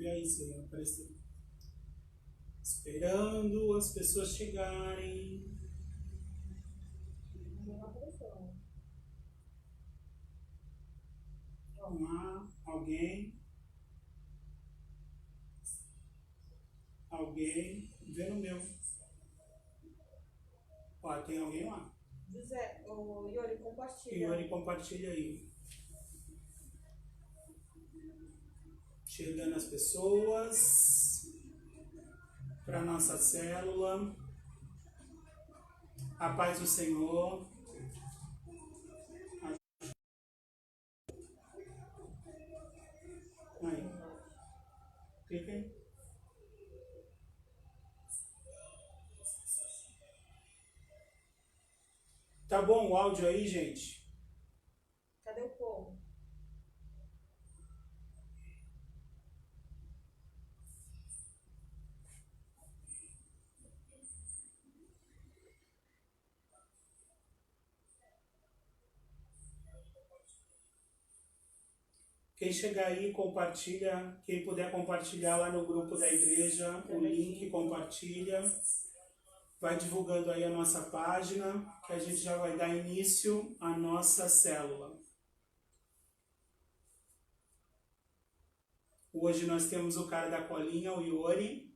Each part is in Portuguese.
E aí, Senhor, apareceu. Esperando as pessoas chegarem. Não apareceu. Vamos lá, alguém? Vê no meu. Ó, tem alguém lá. José, o Yuri, compartilha. Yuri, compartilha aí. Chegando as pessoas para nossa célula. A paz do Senhor. Aí. Clica aí. Tá bom o áudio aí, gente? Cadê o povo? Quem chegar aí, compartilha. Quem puder compartilhar lá no grupo da igreja, o link, compartilha. Vai divulgando aí a nossa página, que a gente já vai dar início à nossa célula. Hoje nós temos o cara da colinha, o Yuri.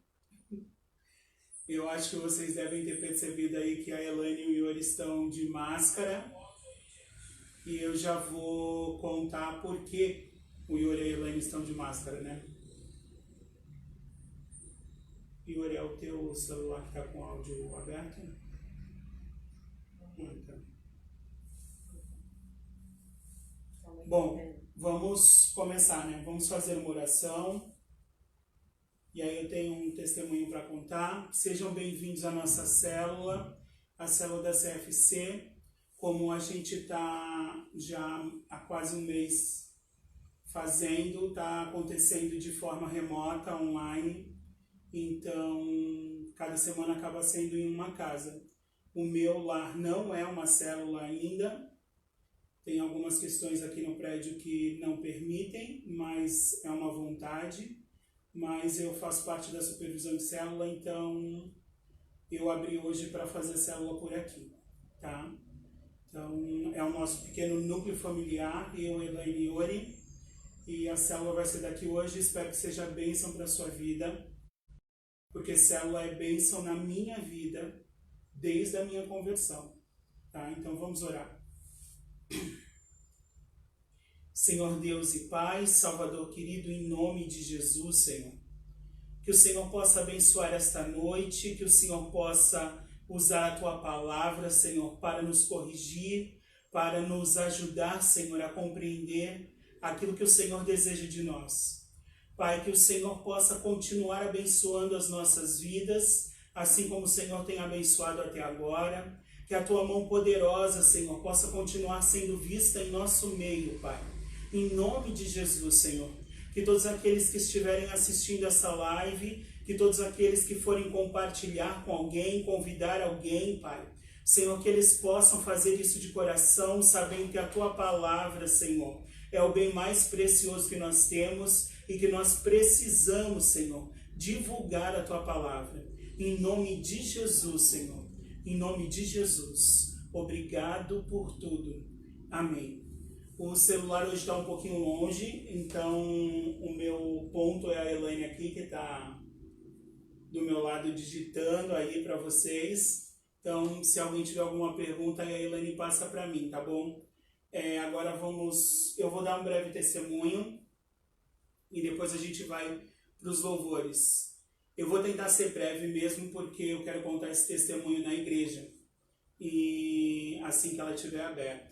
Eu acho que vocês devem ter percebido aí que a Elaine e o Yuri estão de máscara. E eu já vou contar por que o Yuri e a Elaine estão de máscara, né? Yuri, é o teu celular que está com o áudio aberto? Então. Bom, vamos começar, né? Vamos fazer uma oração. E aí eu tenho um testemunho para contar. Sejam bem-vindos à nossa célula, a célula da CFC. Como a gente está já há quase um mês fazendo, está acontecendo de forma remota, online. Então, cada semana acaba sendo em uma casa. O meu lar não é uma célula ainda. Tem algumas questões aqui no prédio que não permitem, mas é uma vontade. Mas eu faço parte da supervisão de célula, então eu abri hoje para fazer célula por aqui, tá? Então, é o nosso pequeno núcleo familiar, eu, Elaine e Yuri. E a célula vai ser daqui hoje. Espero que seja bênção para a sua vida, porque célula é bênção na minha vida desde a minha conversão, tá? Então vamos orar. Senhor Deus e Pai, Salvador querido, em nome de Jesus, Senhor, que o Senhor possa abençoar esta noite, que o Senhor possa usar a Tua palavra, Senhor, para nos corrigir, para nos ajudar, Senhor, a compreender aquilo que o Senhor deseja de nós. Pai, que o Senhor possa continuar abençoando as nossas vidas, assim como o Senhor tem abençoado até agora. Que a Tua mão poderosa, Senhor, possa continuar sendo vista em nosso meio, Pai. Em nome de Jesus, Senhor. Que todos aqueles que estiverem assistindo essa live, que todos aqueles que forem compartilhar com alguém, convidar alguém, Pai. Senhor, que eles possam fazer isso de coração, sabendo que a Tua palavra, Senhor, é o bem mais precioso que nós temos e que nós precisamos, Senhor, divulgar a Tua palavra. Em nome de Jesus, Senhor. Em nome de Jesus. Obrigado por tudo. Amém. O celular hoje está um pouquinho longe, então o meu ponto é a Elaine aqui, que está do meu lado digitando aí para vocês. Então, se alguém tiver alguma pergunta, a Elaine passa para mim, tá bom? Agora eu vou dar um breve testemunho e depois a gente vai para os louvores. Eu vou tentar ser breve mesmo, porque eu quero contar esse testemunho na igreja, e assim que ela estiver aberta.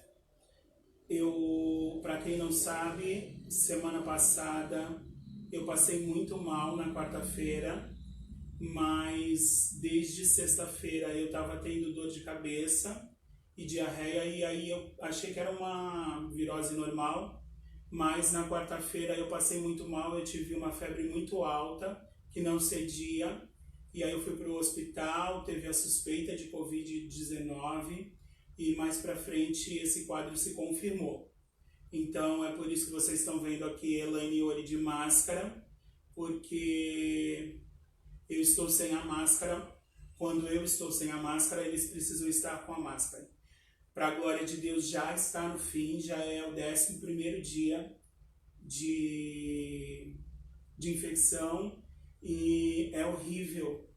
Para quem não sabe, semana passada eu passei muito mal na quarta-feira, mas desde sexta-feira eu estava tendo dor de cabeça e diarreia, e aí eu achei que era uma virose normal, mas na quarta-feira eu passei muito mal, eu tive uma febre muito alta, que não cedia, e aí eu fui para o hospital, teve a suspeita de Covid-19, e mais para frente esse quadro se confirmou. Então é por isso que vocês estão vendo aqui Elaine e Yuri de máscara, porque eu estou sem a máscara. Quando eu estou sem a máscara, eles precisam estar com a máscara. Para a glória de Deus, já está no fim, já é o 11º dia de infecção e é horrível,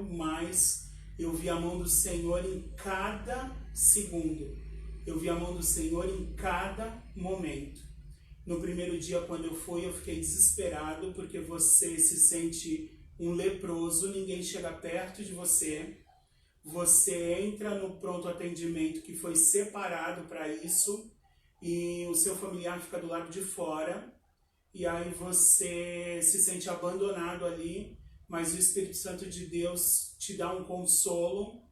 mas eu vi a mão do Senhor em cada segundo, eu vi a mão do Senhor em cada momento. No primeiro dia, quando eu fui, eu fiquei desesperado, porque você se sente um leproso, ninguém chega perto de você, você entra no pronto atendimento que foi separado para isso, e o seu familiar fica do lado de fora, e aí você se sente abandonado ali, mas o Espírito Santo de Deus te dá um consolo,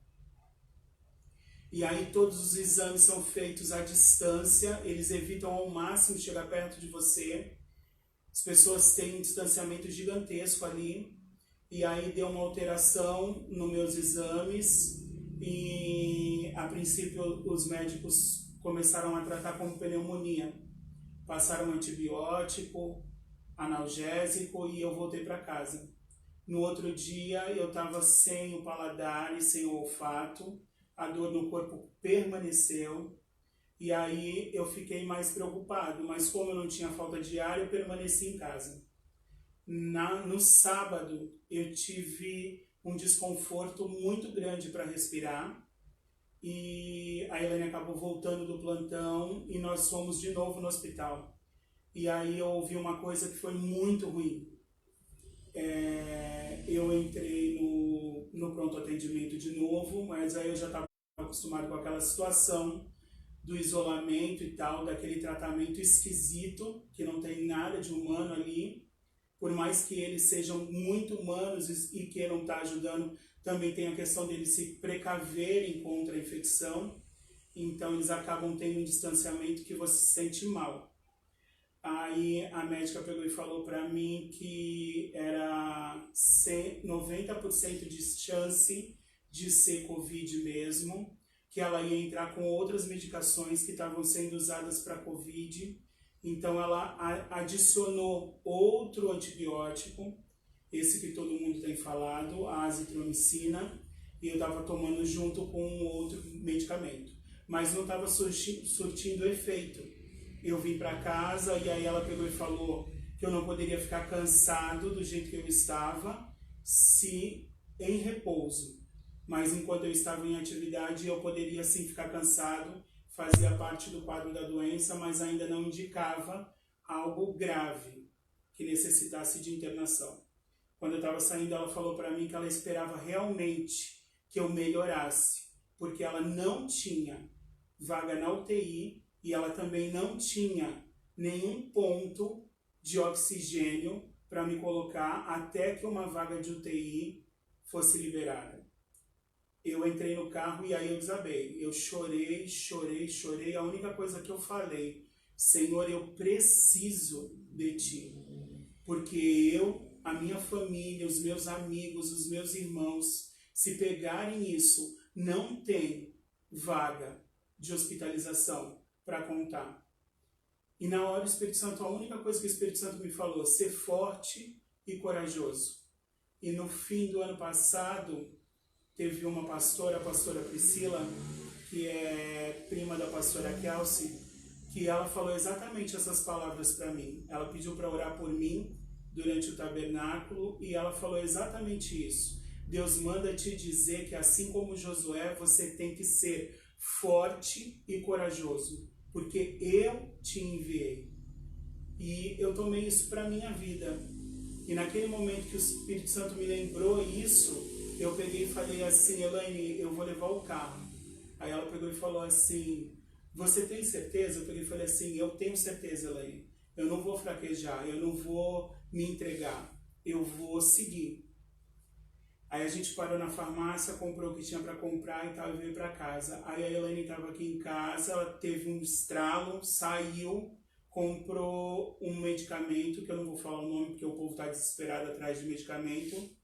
e aí todos os exames são feitos à distância, eles evitam ao máximo chegar perto de você, as pessoas têm um distanciamento gigantesco ali, e aí deu uma alteração nos meus exames, e a princípio os médicos começaram a tratar como pneumonia, passaram antibiótico, analgésico, e eu voltei para casa. No outro dia eu estava sem o paladar e sem o olfato, a dor no corpo permaneceu, e aí eu fiquei mais preocupado, mas como eu não tinha falta de ar, eu permaneci em casa. No sábado eu tive um desconforto muito grande para respirar, e a Elaine acabou voltando do plantão e nós fomos de novo no hospital. E aí eu ouvi uma coisa que foi muito ruim. Eu entrei no pronto atendimento de novo, mas aí eu já estava acostumado com aquela situação do isolamento e tal, daquele tratamento esquisito, que não tem nada de humano ali. Por mais que eles sejam muito humanos e queiram estar ajudando, também tem a questão deles se precaverem contra a infecção. Então eles acabam tendo um distanciamento que você se sente mal. Aí a médica pegou e falou para mim que era 90% de chance de ser Covid mesmo, que ela ia entrar com outras medicações que estavam sendo usadas para Covid. Então ela adicionou outro antibiótico, esse que todo mundo tem falado, a azitromicina, e eu estava tomando junto com um outro medicamento. Mas não estava surtindo efeito. Eu vim para casa e aí ela pegou e falou que eu não poderia ficar cansado do jeito que eu estava, se em repouso. Mas enquanto eu estava em atividade, eu poderia sim ficar cansado, fazia parte do quadro da doença, mas ainda não indicava algo grave, que necessitasse de internação. Quando eu estava saindo, ela falou para mim que ela esperava realmente que eu melhorasse, porque ela não tinha vaga na UTI e ela também não tinha nenhum ponto de oxigênio para me colocar até que uma vaga de UTI fosse liberada. Eu entrei no carro e aí eu desabei. Eu chorei. A única coisa que eu falei: Senhor, eu preciso de Ti. Porque eu, a minha família, os meus amigos, os meus irmãos, se pegarem isso, não tem vaga de hospitalização para contar. E na hora o Espírito Santo, a única coisa que o Espírito Santo me falou: ser forte e corajoso. E no fim do ano passado, teve uma pastora, a pastora Priscila, que é prima da pastora Kelsey, que ela falou exatamente essas palavras para mim. Ela pediu para orar por mim durante o tabernáculo e ela falou exatamente isso. Deus manda te dizer que assim como Josué, você tem que ser forte e corajoso, porque eu te enviei. E eu tomei isso para a minha vida. E naquele momento que o Espírito Santo me lembrou isso, eu peguei e falei assim: Elaine, eu vou levar o carro. Aí ela pegou e falou assim: você tem certeza? Eu peguei e falei assim: eu tenho certeza, Elaine. Eu não vou fraquejar, eu não vou me entregar, eu vou seguir. Aí a gente parou na farmácia, comprou o que tinha para comprar e tal, e veio para casa. Aí a Elaine estava aqui em casa, ela teve um estralo, saiu, comprou um medicamento, que eu não vou falar o nome porque o povo está desesperado atrás de medicamento,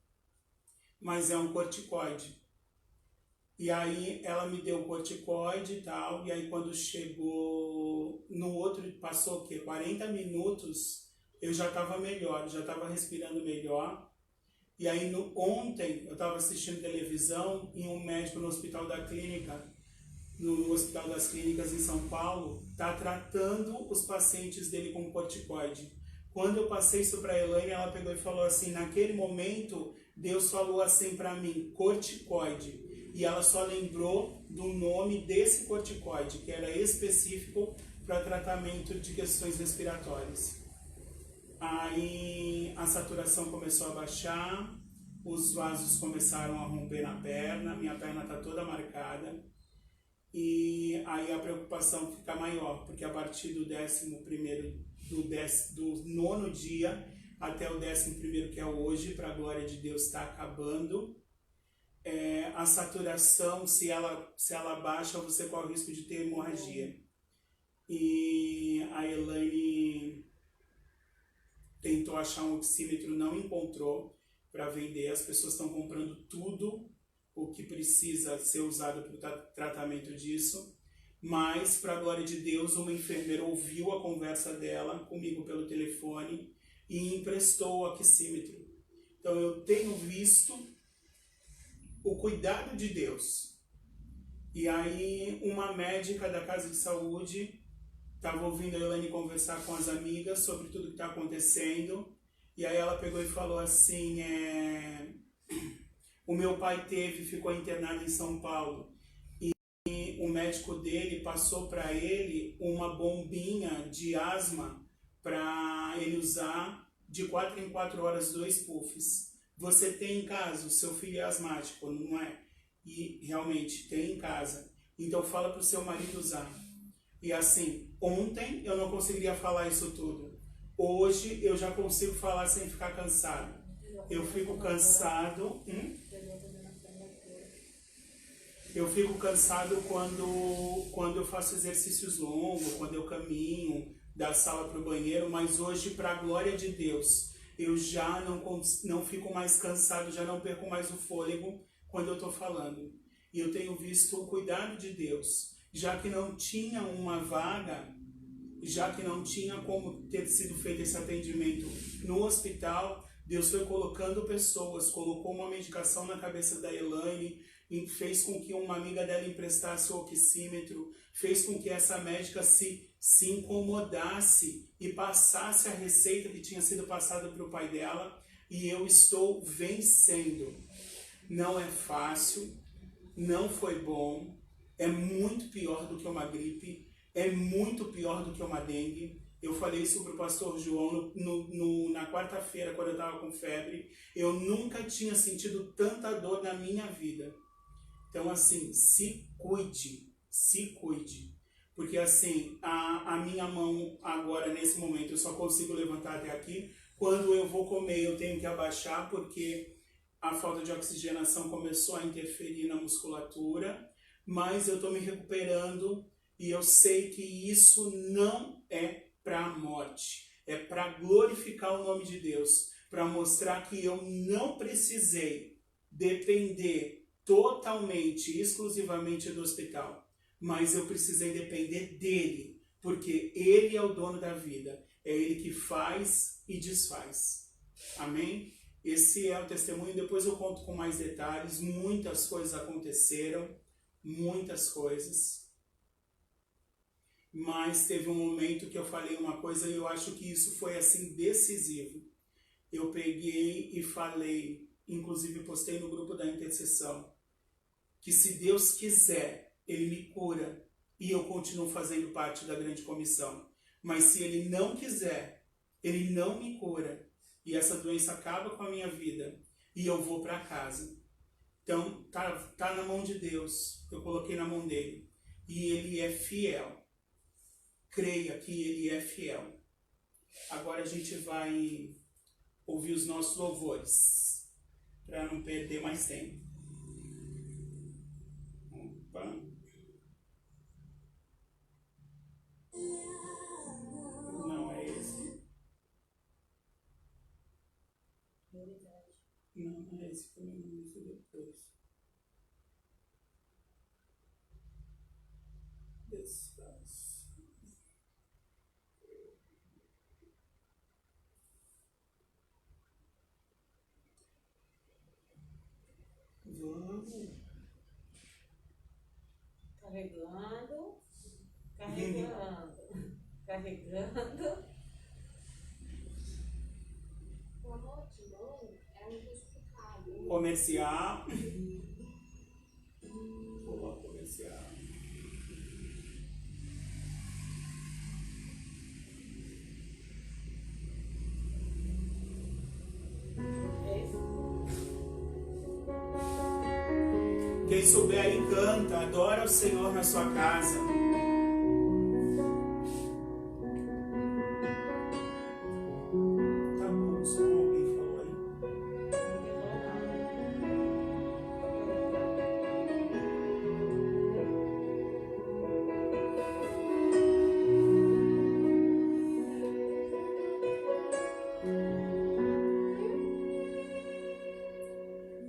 mas é um corticoide. E aí ela me deu o corticoide e tal, e aí quando chegou no outro, passou o quê? 40 minutos, eu já estava melhor, já estava respirando melhor. E aí ontem eu estava assistindo televisão e um médico no Hospital da Clínica, no Hospital das Clínicas em São Paulo, está tratando os pacientes dele com corticoide. Quando eu passei isso para a Elaine, ela pegou e falou assim, naquele momento, Deus falou assim para mim, corticoide. E ela só lembrou do nome desse corticoide, que era específico para tratamento de questões respiratórias. Aí a saturação começou a baixar, os vasos começaram a romper na perna, minha perna está toda marcada. E aí a preocupação fica maior, porque a partir do 11º, do 9º dia até o 11º, que é hoje, para a glória de Deus, está acabando. A saturação, se ela baixa, você corre o risco de ter hemorragia. E a Elaine tentou achar um oxímetro, não encontrou para vender. As pessoas estão comprando tudo o que precisa ser usado para o tratamento disso. Mas, para a glória de Deus, uma enfermeira ouviu a conversa dela comigo pelo telefone e emprestou o oxímetro. Então, eu tenho visto o cuidado de Deus. E aí, uma médica da casa de saúde estava ouvindo a Elaine conversar com as amigas sobre tudo que está acontecendo. E aí ela pegou e falou assim, o meu pai ficou internado em São Paulo. E o médico dele passou para ele uma bombinha de asma para ele usar de 4 em 4 horas 2 puffs. Você tem em casa, o seu filho é asmático, não é? E realmente tem em casa. Então fala para o seu marido usar. E assim, ontem eu não conseguiria falar isso tudo. Hoje eu já consigo falar sem ficar cansado. Eu fico cansado. Eu fico cansado quando eu faço exercícios longos, quando eu caminho da sala para o banheiro, mas hoje, para a glória de Deus, eu já não fico mais cansado, já não perco mais o fôlego quando eu estou falando. E eu tenho visto o cuidado de Deus, já que não tinha uma vaga, já que não tinha como ter sido feito esse atendimento no hospital, Deus foi colocando pessoas, colocou uma medicação na cabeça da Elaine, e fez com que uma amiga dela emprestasse o oxímetro, fez com que essa médica se incomodasse e passasse a receita que tinha sido passada para o pai dela, e eu estou vencendo. Não é fácil, não foi bom, é muito pior do que uma gripe, é muito pior do que uma dengue. Eu falei isso para o pastor João na quarta-feira, quando eu estava com febre. Eu nunca tinha sentido tanta dor na minha vida. Então, assim, se cuide. Porque, assim, a minha mão agora, nesse momento, eu só consigo levantar até aqui. Quando eu vou comer, eu tenho que abaixar, porque a falta de oxigenação começou a interferir na musculatura. Mas eu estou me recuperando e eu sei que isso não é para a morte. É para glorificar o nome de Deus. Para mostrar que eu não precisei depender totalmente, exclusivamente do hospital, mas eu precisei depender dele, porque ele é o dono da vida, é ele que faz e desfaz. Amém? Esse é o testemunho, depois eu conto com mais detalhes. Muitas coisas aconteceram, muitas coisas, mas teve um momento que eu falei uma coisa e eu acho que isso foi assim decisivo. Eu peguei e falei, inclusive postei no grupo da intercessão, que se Deus quiser, Ele me cura e eu continuo fazendo parte da grande comissão. Mas se Ele não quiser, Ele não me cura e essa doença acaba com a minha vida e eu vou para casa. Então, tá na mão de Deus, eu coloquei na mão dele e Ele é fiel. Creia que Ele é fiel. Agora a gente vai ouvir os nossos louvores, para não perder mais tempo. Opa. Não é esse. Não é esse, foi muito depois. Desfaz. Vamos. Carregando. Carregando. Carregando. O amor de mão é um justificado. Comercial. Boa, comercial. Quem souber aí canta, adora o Senhor na sua casa. Tá bom, só alguém falou aí.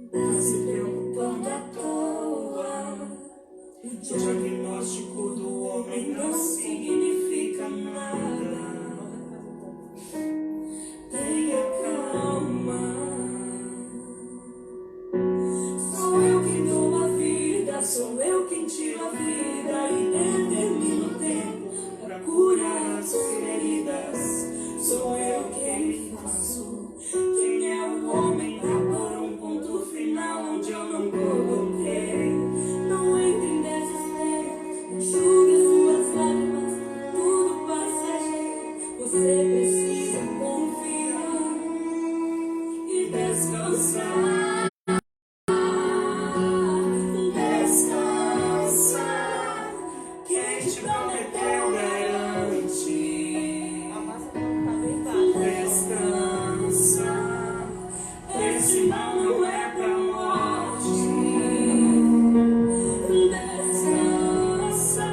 Tá se preocupando à toa. O diagnóstico do homem não significa nada. Tenha calma. Sou eu quem dou a vida, sou eu quem tiro a vida e determino o tempo pra curar as feridas. Sou eu quem faço. Quem é o homem pra pôr um ponto final onde eu não coloquei? Não entre em desespero, enxugue suas lágrimas, tudo passageiro. Você precisa confiar e descansar. Descansar. Quem te prometeu garante. A massa não tá deitada. Descansa. Esse mal não é pra morte. Descansa.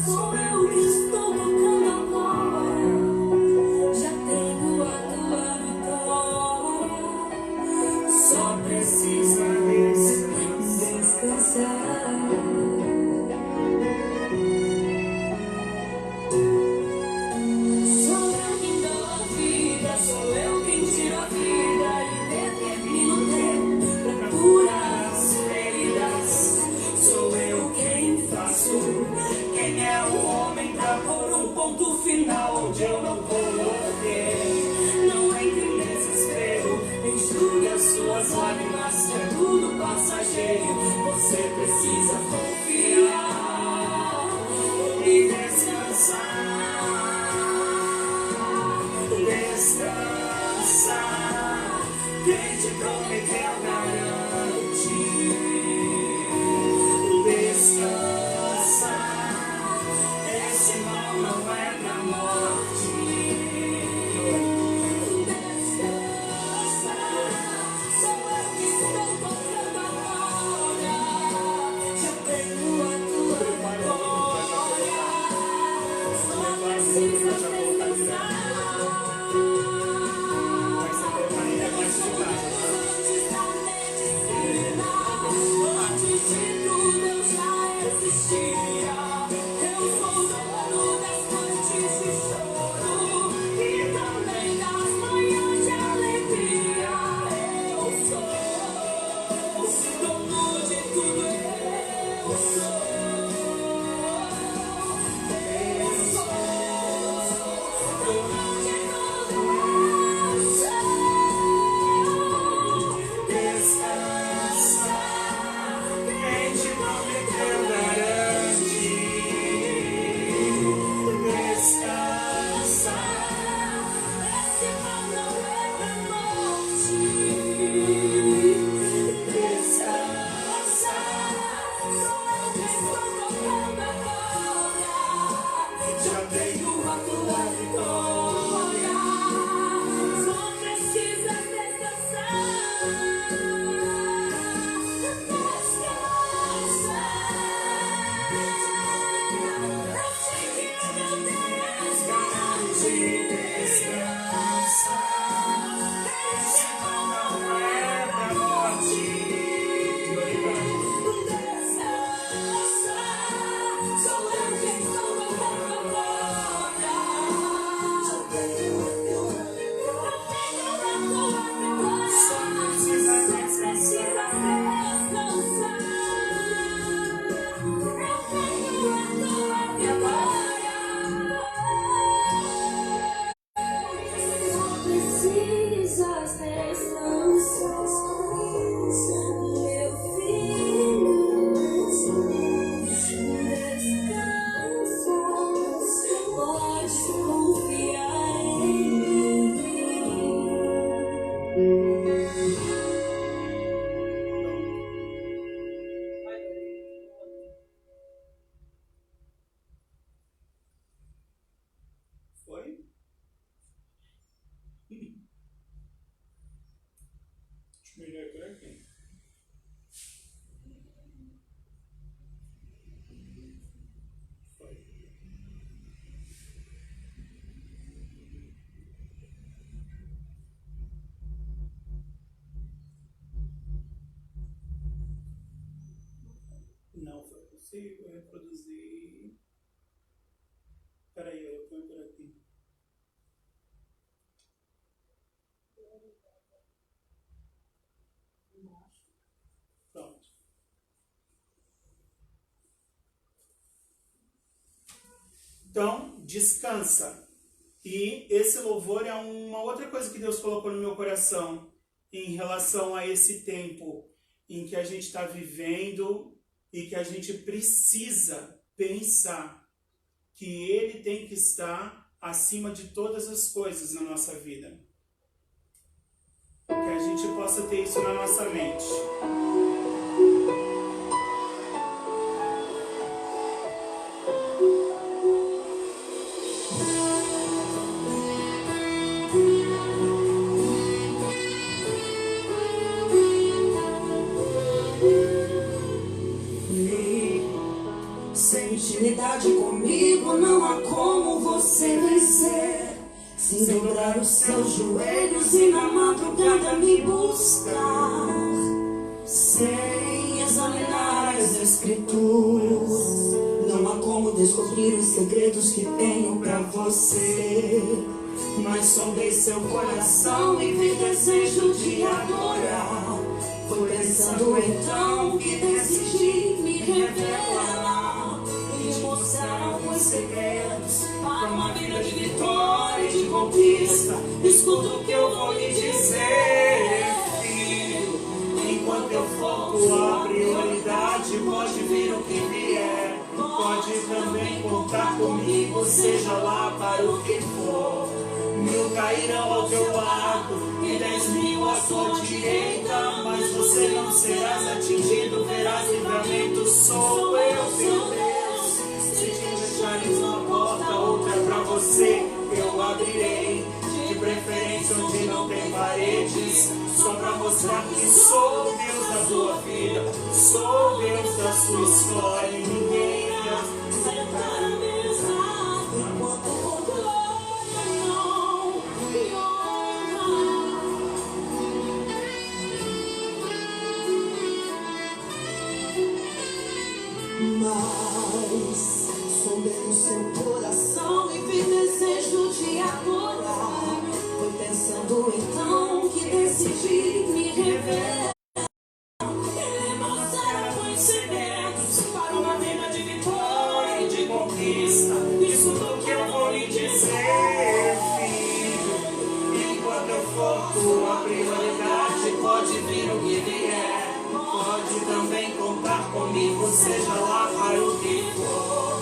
Sou eu que estou tocando agora. Já tenho a tua vitória. Só precisa descansar. Sou eu quem dou a vida, sou eu quem tiro a vida e determino o tempo pra curar as feridas. Sou eu quem faço. Quem é o homem pra pôr um ponto final onde eu não coloquei? Não entre em desespero, enxugue as suas lágrimas, que é tudo passageiro. Você precisa confiar e descansar. Descansa. Quem te prometeu garante. Descansa. Esse mal não é pra morte. Descansa. Sou eu que estou tocando agora. Já tenho a tua vitória. Só precisa descansar. Vai ser colocar ainda mais de casa. crianças descansam. Meu filho, descansa, pode confiar em mim. Foi? Deixa eu melhorar por aqui. Foi. Não foi possível reproduzir. Peraí, eu ponho por aqui. Pronto. Então, descansa. E esse louvor é uma outra coisa que Deus colocou no meu coração em relação a esse tempo em que a gente está vivendo e que a gente precisa pensar que Ele tem que estar acima de todas as coisas na nossa vida. Que a gente possa ter isso na nossa mente. Sem intimidade comigo não há como você vencer. Sem dobrar os seus joelhos e na madrugada me buscar. Sem examinar as escrituras, não há como descobrir os segredos que tenho pra você. Mas sondei seu coração e vi desejo de adorar. Foi pensando então que decidi me revelar e mostrar alguns segredos para uma vida de vitória e de conquista. Escuta o que eu vou lhe dizer, filho. Enquanto eu for tua prioridade, pode vir o que vier. Pode também contar comigo, seja lá para o que for. 1000 cairão ao teu lado e 10.000 à sua direita, mas você não serás atingido, verás livramento. Sou eu, teu Deus. Se te deixares uma porta, outra pra você eu abrirei. De preferência onde não tem paredes, só pra mostrar que sou Deus da tua vida, sou Deus da sua história. E ninguém irá sentar à mesa enquanto com glória e honra. Mas sondei o seu coração e vi desejo de adorar. Foi pensando então que decidi me revelar. Ele mostrar alguns segredos para uma vida de vitória e de conquista. Isso do que eu vou lhe dizer, filho. Enquanto eu for tua prioridade, pode vir o que vier. Pode também contar comigo, seja lá para o que for.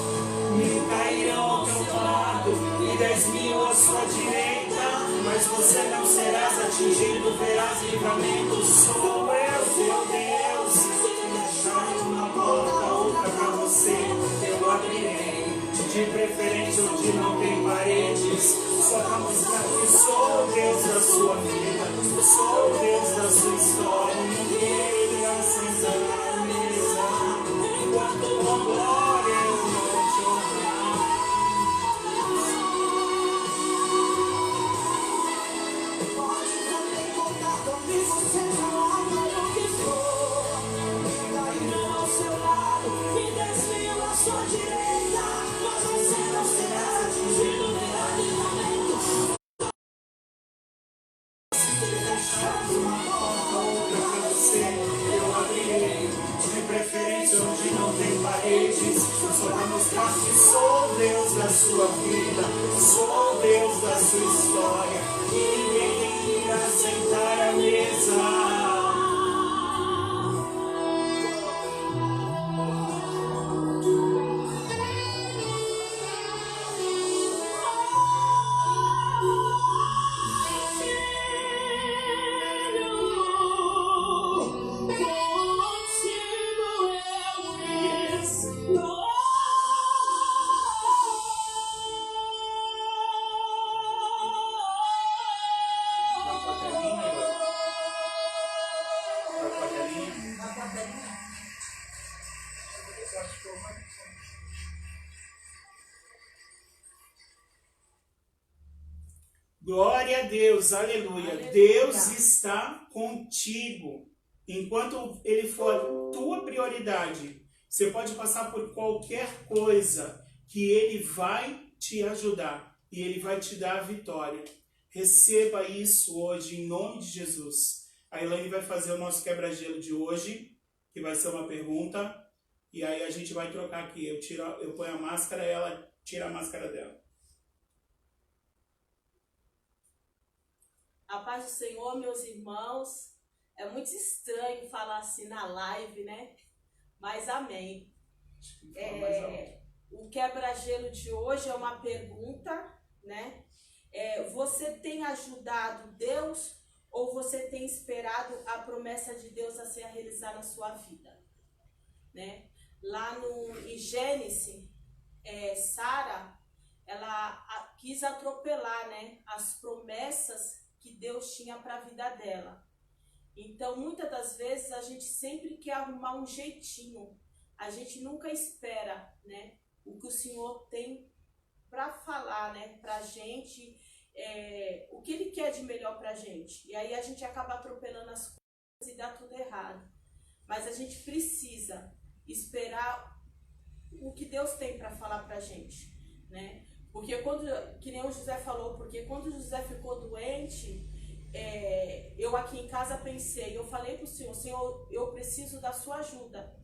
1000 cairão ao teu lado e 10.000 à sua direita, mas você não serás atingido, verás livramento. Sou eu, teu Deus. Se deixar uma porta, outra pra você eu abrirei. De preferência onde não tem paredes, só pra mostrar que sou Deus da sua vida, sou Deus da sua história. Ninguém irá sentar à mesa enquanto com glória eu vou te honrar. Pode também contar comigo, seja lá para o que for. Cairão ao seu lado e 10.000 à sua direita, mas você não será atingido, verá livramento. Se deixar uma porta, outra pra você eu abrirei. De preferência onde não tem paredes, só pra mostrar que sou Deus da sua vida, sou Deus da sua história. E ninguém irá sentar Glória a Deus, aleluia. Deus está contigo. Enquanto Ele for tua prioridade, você pode passar por qualquer coisa que Ele vai te ajudar e Ele vai te dar a vitória. Receba isso hoje em nome de Jesus. A Elaine vai fazer o nosso quebra-gelo de hoje, que vai ser uma pergunta, e aí a gente vai trocar aqui. Eu ponho a máscara e ela tira a máscara dela. A paz do Senhor, meus irmãos. É muito estranho falar assim na live, né? Mas amém. O quebra-gelo de hoje é uma pergunta, né? Você tem ajudado Deus ou você tem esperado a promessa de Deus a ser realizada na sua vida? Né? Lá em Gênesis, Sara, ela quis atropelar, né, as promessas que Deus tinha para a vida dela. Então, muitas das vezes, a gente sempre quer arrumar um jeitinho. A gente nunca espera, né, o que o Senhor tem para falar, né, para a gente, o que Ele quer de melhor para a gente. E aí a gente acaba atropelando as coisas e dá tudo errado. Mas a gente precisa esperar o que Deus tem para falar para a gente, né? Porque que nem o José falou, porque quando o José ficou doente, eu aqui em casa pensei, eu falei para o Senhor, Senhor, eu preciso da sua ajuda,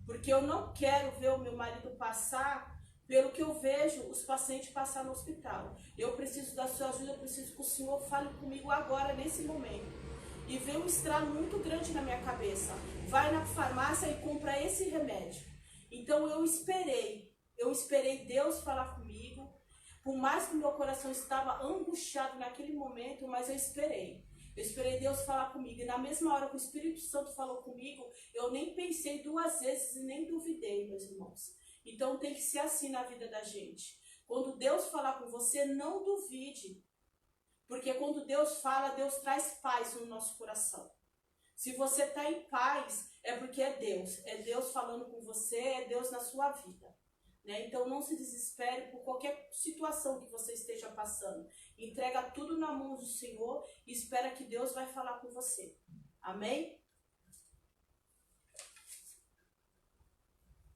porque eu não quero ver o meu marido passar pelo que eu vejo os pacientes passar no hospital. Eu preciso da sua ajuda, eu preciso que o Senhor fale comigo agora, nesse momento. E veio um estralo muito grande na minha cabeça. Vai na farmácia e compra esse remédio. Então eu esperei Deus falar comigo. Por mais que o meu coração estava angustiado naquele momento, mas eu esperei. Eu esperei Deus falar comigo. E na mesma hora que o Espírito Santo falou comigo, eu nem pensei duas vezes e nem duvidei, meus irmãos. Então tem que ser assim na vida da gente. Quando Deus falar com você, não duvide. Porque quando Deus fala, Deus traz paz no nosso coração. Se você está em paz, é porque é Deus. É Deus falando com você, é Deus na sua vida. Né? Então não se desespere por qualquer situação que você esteja passando. Entrega tudo na mão do Senhor e espera que Deus vai falar com você. Amém?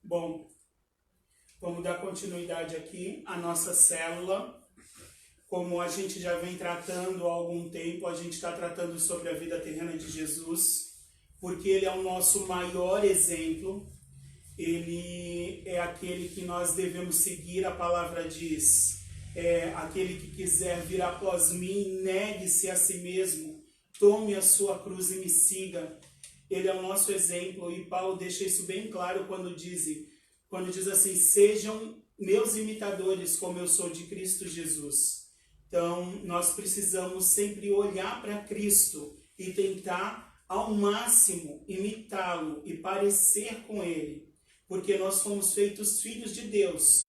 Bom, vamos dar continuidade aqui à nossa célula. Como a gente já vem tratando há algum tempo, a gente está tratando sobre a vida terrena de Jesus, porque Ele é o nosso maior exemplo. Ele é aquele que nós devemos seguir, a palavra diz, aquele que quiser vir após mim, negue-se a si mesmo, tome a sua cruz e me siga. Ele é o nosso exemplo, e Paulo deixa isso bem claro quando diz assim, sejam meus imitadores como eu sou de Cristo Jesus. Então, nós precisamos sempre olhar para Cristo e tentar ao máximo imitá-lo e parecer com Ele. Porque nós fomos feitos filhos de Deus.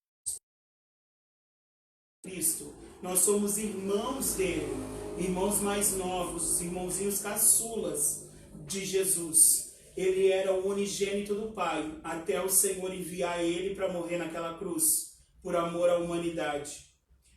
Cristo. Nós somos irmãos dele, irmãos mais novos, os irmãozinhos caçulas de Jesus. Ele era o unigênito do Pai, até o Senhor enviar ele para morrer naquela cruz, por amor à humanidade.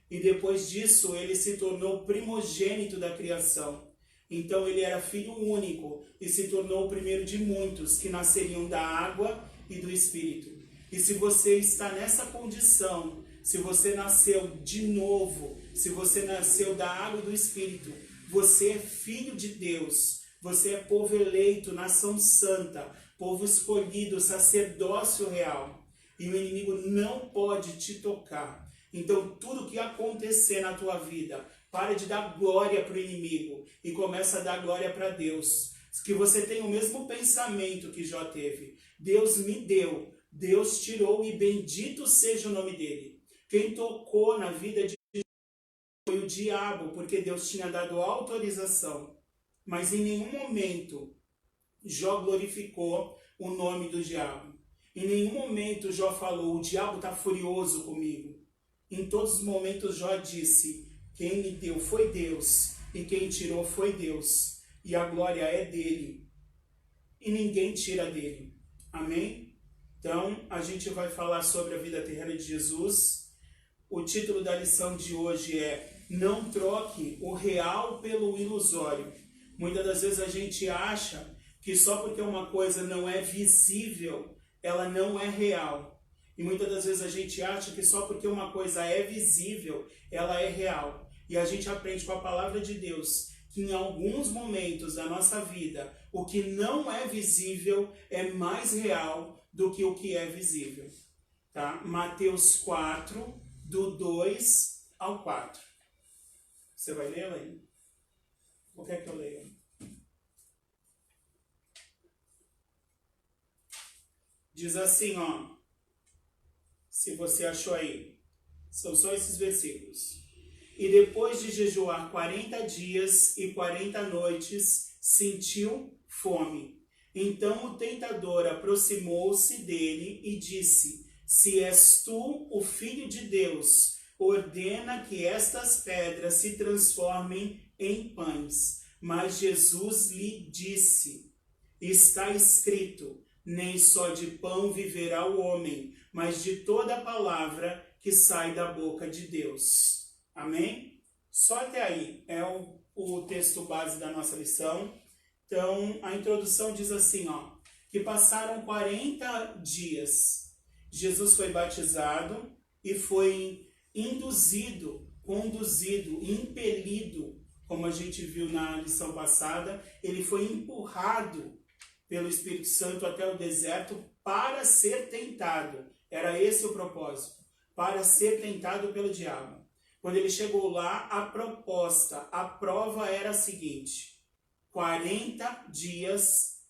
E depois disso, ele se tornou primogênito da criação. Então ele era filho único e se tornou o primeiro de muitos que nasceriam da água e do Espírito. E se você está nessa condição, se você nasceu de novo, se você nasceu da água e do Espírito, você é filho de Deus, você é povo eleito, nação santa, povo escolhido, sacerdócio real. E o inimigo não pode te tocar. Então tudo que acontecer na tua vida, Para de dar glória para o inimigo e começa a dar glória para Deus. Que você tenha o mesmo pensamento que Jó teve. Deus me deu, Deus tirou e bendito seja o nome dele. Quem tocou na vida de Jó foi o diabo, porque Deus tinha dado autorização. Mas em nenhum momento Jó glorificou o nome do diabo. Em nenhum momento Jó falou, o diabo está furioso comigo. Em todos os momentos Jó disse, quem me deu foi Deus e quem tirou foi Deus. E a glória é dele. E ninguém tira dele. Amém? Então, a gente vai falar sobre a vida terrena de Jesus. O título da lição de hoje é Não troque o real pelo ilusório. Muitas das vezes a gente acha que só porque uma coisa não é visível, ela não é real. E muitas das vezes a gente acha que só porque uma coisa é visível, ela é real. E a gente aprende com a palavra de Deus que em alguns momentos da nossa vida, o que não é visível é mais real do que o que é visível. Tá? Mateus 4, do 2 ao 4. Você vai ler aí? O que é que eu leio? Diz assim, ó. Se você achou aí. São só esses versículos. E depois de jejuar 40 dias e 40 noites, sentiu fome. Então o tentador aproximou-se dele e disse, se és tu o Filho de Deus, ordena que estas pedras se transformem em pães. Mas Jesus lhe disse, está escrito, nem só de pão viverá o homem, mas de toda a palavra que sai da boca de Deus. Amém? Só até aí é o texto base da nossa lição. Então, a introdução diz assim, ó, que passaram 40 dias. Jesus foi batizado e foi conduzido, impelido, como a gente viu na lição passada, ele foi empurrado pelo Espírito Santo até o deserto para ser tentado. Era esse o propósito, para ser tentado pelo diabo. Quando ele chegou lá, a prova era a seguinte, 40 dias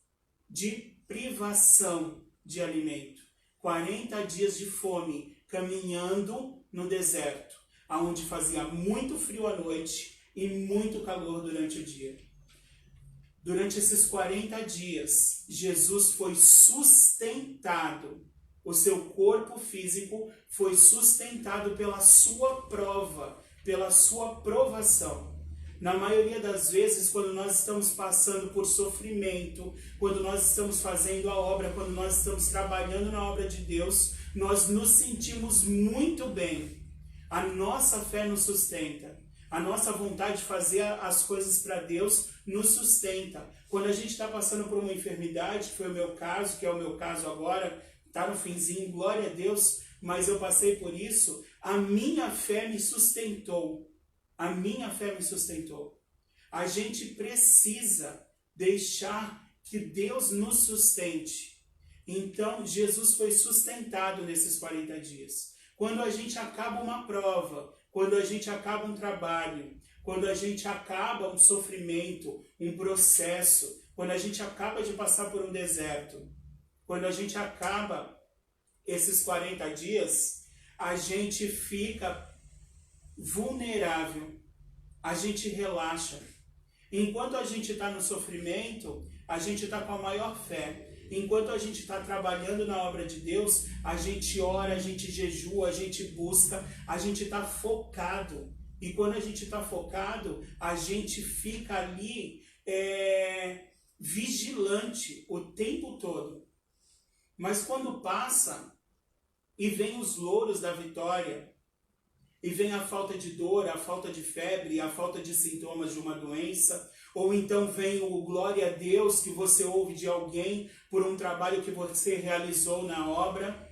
de privação de alimento, 40 dias de fome, caminhando no deserto, onde fazia muito frio à noite e muito calor durante o dia. Durante esses 40 dias, Jesus foi sustentado. O seu corpo físico foi sustentado pela sua prova, pela sua provação. Na maioria das vezes, quando nós estamos passando por sofrimento, quando nós estamos fazendo a obra, quando nós estamos trabalhando na obra de Deus, nós nos sentimos muito bem. A nossa fé nos sustenta. A nossa vontade de fazer as coisas para Deus nos sustenta. Quando a gente está passando por uma enfermidade, que foi o meu caso, que é o meu caso agora, está no finzinho, glória a Deus, mas eu passei por isso, a minha fé me sustentou. A minha fé me sustentou. A gente precisa deixar que Deus nos sustente. Então, Jesus foi sustentado nesses 40 dias. Quando a gente acaba uma prova, quando a gente acaba um trabalho, quando a gente acaba um sofrimento, um processo, quando a gente acaba de passar por um deserto, quando a gente acaba esses 40 dias, a gente fica vulnerável, a gente relaxa. Enquanto a gente está no sofrimento, a gente está com a maior fé. Enquanto a gente está trabalhando na obra de Deus, a gente ora, a gente jejua, a gente busca, a gente está focado. E quando a gente está focado, a gente fica ali vigilante o tempo todo. Mas quando passa e vem os louros da vitória, e vem a falta de dor, a falta de febre, a falta de sintomas de uma doença, ou então vem o glória a Deus que você ouve de alguém por um trabalho que você realizou na obra,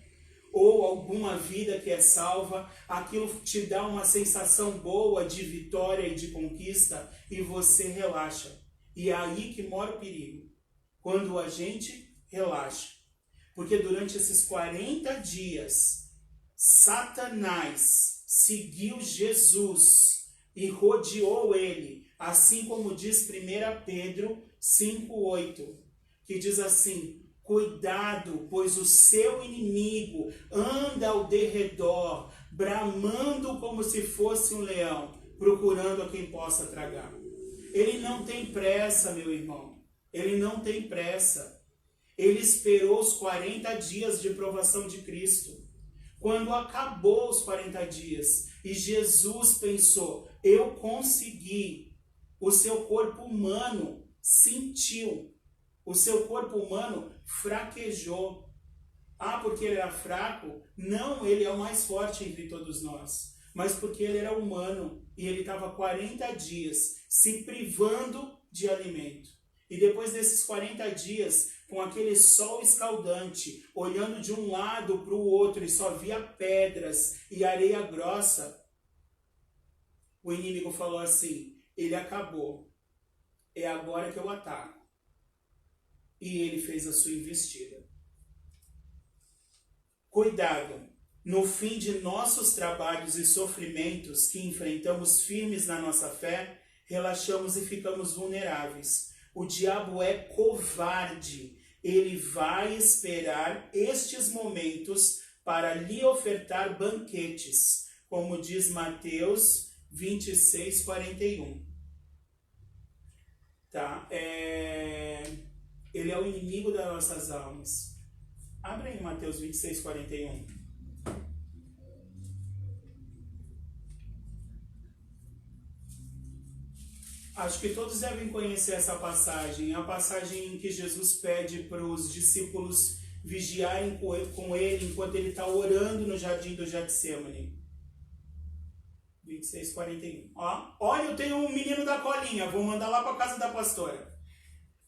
ou alguma vida que é salva, aquilo te dá uma sensação boa de vitória e de conquista e você relaxa. E é aí que mora o perigo, quando a gente relaxa. Porque durante esses 40 dias, Satanás seguiu Jesus e rodeou ele, assim como diz 1 Pedro 5,8, que diz assim: cuidado, pois o seu inimigo anda ao derredor, bramando como se fosse um leão, procurando a quem possa tragar. Ele não tem pressa, meu irmão. Ele não tem pressa. Ele esperou os 40 dias de provação de Cristo. Quando acabou os 40 dias e Jesus pensou: eu consegui, o seu corpo humano sentiu, o seu corpo humano fraquejou. Ah, porque ele era fraco? Não, ele é o mais forte entre todos nós. Mas porque ele era humano e ele estava 40 dias se privando de alimento. E depois desses 40 dias, com aquele sol escaldante, olhando de um lado para o outro e só via pedras e areia grossa, o inimigo falou assim: ele acabou, é agora que eu ataco. E ele fez a sua investida. Cuidado, no fim de nossos trabalhos e sofrimentos que enfrentamos firmes na nossa fé, relaxamos e ficamos vulneráveis. O diabo é covarde. Ele vai esperar estes momentos para lhe ofertar banquetes, como diz Mateus 26:41. Tá? Ele é o inimigo das nossas almas. Abre aí Mateus 26:41. Acho que todos devem conhecer essa passagem. A passagem em que Jesus pede para os discípulos vigiarem com ele enquanto ele está orando no jardim do Getsemane. 26:41. Olha, eu tenho um menino da colinha, vou mandar lá para a casa da pastora.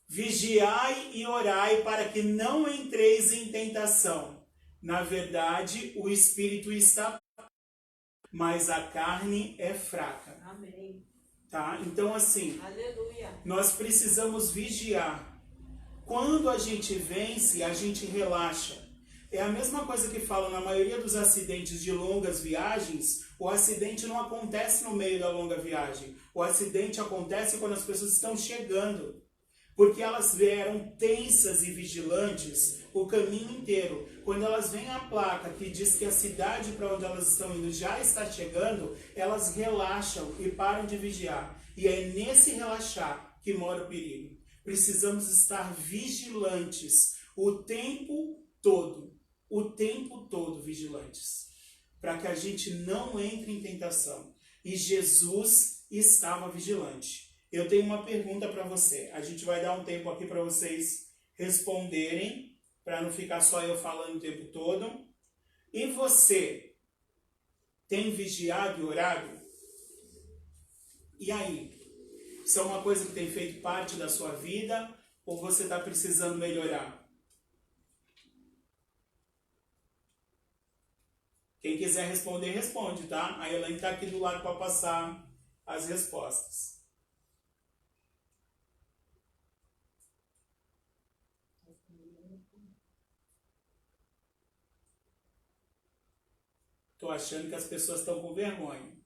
Vigiai e orai para que não entreis em tentação. Na verdade, o espírito está, mas a carne é fraca. Amém. Tá? Então, assim, Aleluia. Nós precisamos vigiar. Quando a gente vence, a gente relaxa. É a mesma coisa que falam na maioria dos acidentes de longas viagens. O acidente não acontece no meio da longa viagem. O acidente acontece quando as pessoas estão chegando. Porque elas vieram tensas e vigilantes o caminho inteiro. Quando elas veem a placa que diz que a cidade para onde elas estão indo já está chegando, elas relaxam e param de vigiar. E é nesse relaxar que mora o perigo. Precisamos estar vigilantes o tempo todo vigilantes, para que a gente não entre em tentação. E Jesus estava vigilante. Eu tenho uma pergunta para você. A gente vai dar um tempo aqui para vocês responderem, para não ficar só eu falando o tempo todo. E você tem vigiado e orado? E aí? Isso é uma coisa que tem feito parte da sua vida ou você está precisando melhorar? Quem quiser responder, responde, tá? A Elaine está aqui do lado para passar as respostas. Tô achando que as pessoas estão com vergonha.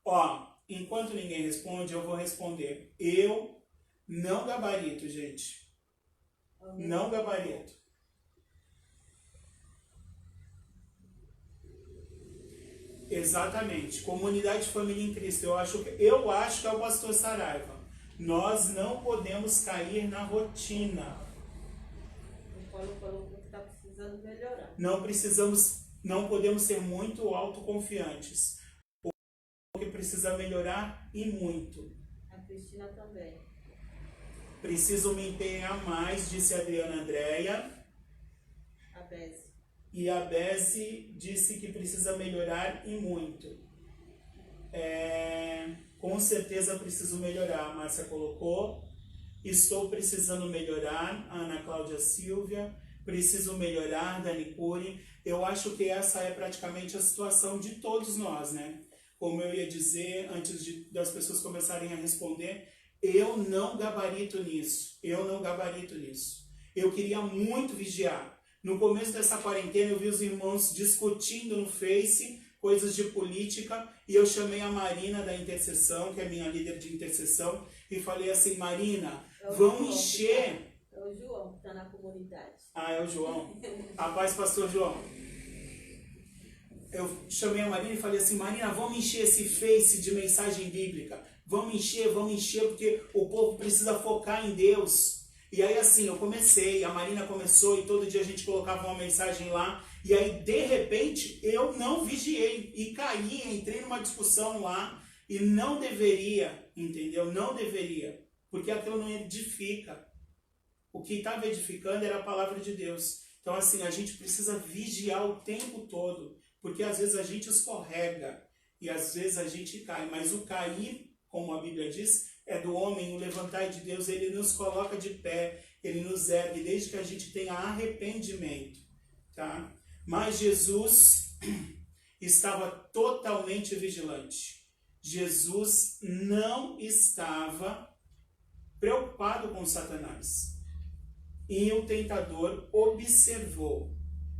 Ó, enquanto ninguém responde, eu vou responder. Eu não gabarito, gente. Não gabarito. Exatamente. Comunidade Família em Cristo. Eu acho que é o pastor Saraiva. Nós não podemos cair na rotina. O Paulo falou que está precisando melhorar. Não podemos ser muito autoconfiantes. O que precisa melhorar e muito. A Cristina também. Preciso me empenhar mais, disse a Adriana Andréia. A Beze. E a Beze disse que precisa melhorar e muito. Com certeza preciso melhorar, a Márcia colocou. Estou precisando melhorar, a Ana Cláudia Silvia. Preciso melhorar, Dani Cury. Eu acho que essa é praticamente a situação de todos nós, né? Como eu ia dizer, antes das pessoas começarem a responder, eu não gabarito nisso. Eu queria muito vigiar. No começo dessa quarentena, eu vi os irmãos discutindo no Face coisas de política, e eu chamei a Marina da intercessão, que é minha líder de intercessão, e falei assim, Marina, vão encher... É o João que está na comunidade. Ah, é o João. A paz, pastor João. Eu chamei a Marina e falei assim, Marina, vamos encher esse Face de mensagem bíblica. Vamos encher, porque o povo precisa focar em Deus. E aí assim, eu comecei, a Marina começou e todo dia a gente colocava uma mensagem lá. E aí, de repente, eu não vigiei e caí, entrei numa discussão lá e não deveria, entendeu? Não deveria, porque aquilo não edifica. O que estava edificando era a palavra de Deus. Então assim, a gente precisa vigiar o tempo todo, porque às vezes a gente escorrega e às vezes a gente cai, mas o cair, como a Bíblia diz, é do homem, o levantar de Deus, ele nos coloca de pé, ele nos ergue, desde que a gente tenha arrependimento, tá? Mas Jesus estava totalmente vigilante. Jesus não estava preocupado com Satanás. E o tentador observou.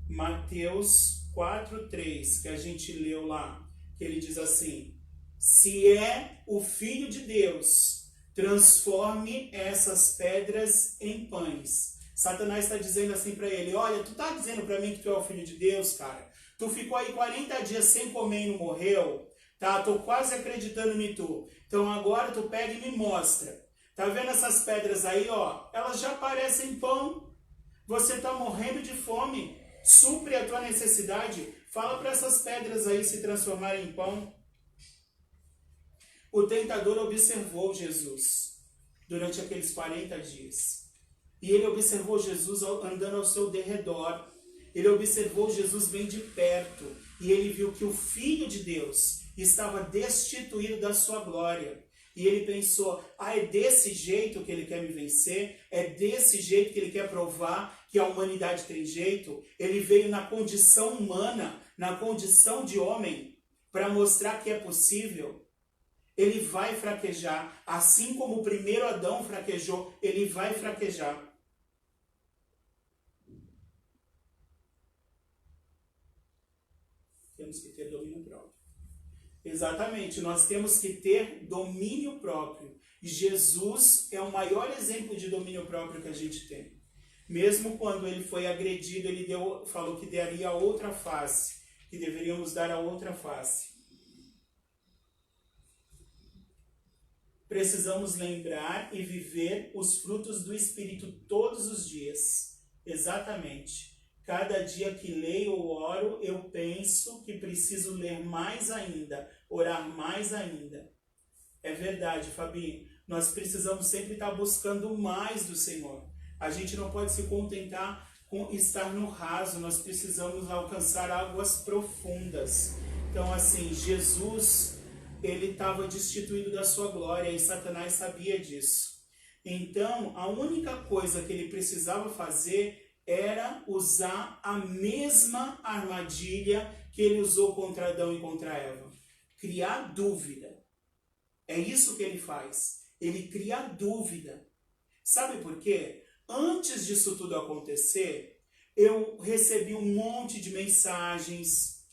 Mateus 4:3, que a gente leu lá, que ele diz assim, se é o Filho de Deus, transforme essas pedras em pães. Satanás está dizendo assim para ele, olha, tu tá dizendo para mim que tu é o Filho de Deus, cara? Tu ficou aí 40 dias sem comer e não morreu? Tá, tô quase acreditando em tu. Então agora tu pega e me mostra. Tá vendo essas pedras aí, ó? Elas já parecem pão. Você tá morrendo de fome. Supre a tua necessidade. Fala para essas pedras aí se transformarem em pão. O tentador observou Jesus durante aqueles 40 dias. E ele observou Jesus andando ao seu derredor. Ele observou Jesus bem de perto. E ele viu que o Filho de Deus estava destituído da sua glória. E ele pensou, é desse jeito que ele quer me vencer? É desse jeito que ele quer provar que a humanidade tem jeito? Ele veio na condição humana, na condição de homem, para mostrar que é possível. Ele vai fraquejar. Assim como o primeiro Adão fraquejou, ele vai fraquejar. Temos que ter domínio próprio. Exatamente, nós temos que ter domínio próprio. E Jesus é o maior exemplo de domínio próprio que a gente tem. Mesmo quando ele foi agredido, ele falou que daria a outra face, que deveríamos dar a outra face. Precisamos lembrar e viver os frutos do Espírito todos os dias. Exatamente. Cada dia que leio ou oro, eu penso que preciso ler mais ainda, orar mais ainda. É verdade, Fabi. Nós precisamos sempre estar buscando mais do Senhor. A gente não pode se contentar com estar no raso. Nós precisamos alcançar águas profundas. Então, assim, Jesus, ele estava destituído da sua glória e Satanás sabia disso. Então, a única coisa que ele precisava fazer era usar a mesma armadilha que ele usou contra Adão e contra Eva. Criar dúvida. É isso que ele faz. Ele cria dúvida. Sabe por quê? Antes disso tudo acontecer, eu recebi um monte de mensagens.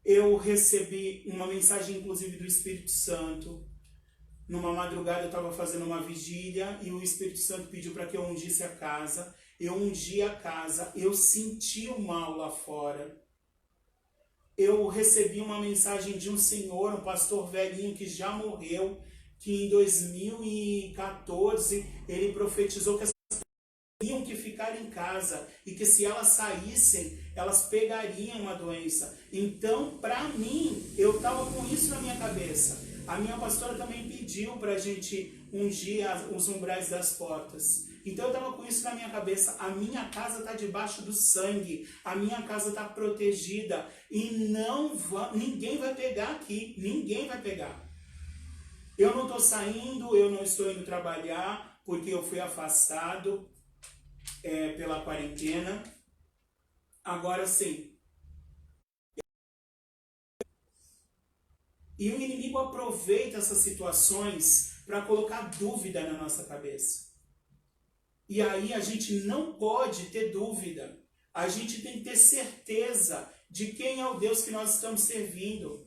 Eu recebi uma mensagem, inclusive, do Espírito Santo. Numa madrugada eu estava fazendo uma vigília e o Espírito Santo pediu para que eu ungisse a casa. Eu ungi a casa, eu senti o mal lá fora. Eu recebi uma mensagem de um senhor, um pastor velhinho que já morreu, que em 2014 ele profetizou que as pessoas tinham que ficar em casa e que se elas saíssem, elas pegariam uma doença. Então, para mim, eu estava com isso na minha cabeça. A minha pastora também pediu para a gente ungir os umbrais das portas. Então eu estava com isso na minha cabeça, a minha casa está debaixo do sangue, a minha casa está protegida e ninguém vai pegar aqui, ninguém vai pegar. Eu não estou saindo, eu não estou indo trabalhar, porque eu fui afastado pela quarentena. Agora sim. E o inimigo aproveita essas situações para colocar dúvida na nossa cabeça. E aí a gente não pode ter dúvida. A gente tem que ter certeza de quem é o Deus que nós estamos servindo.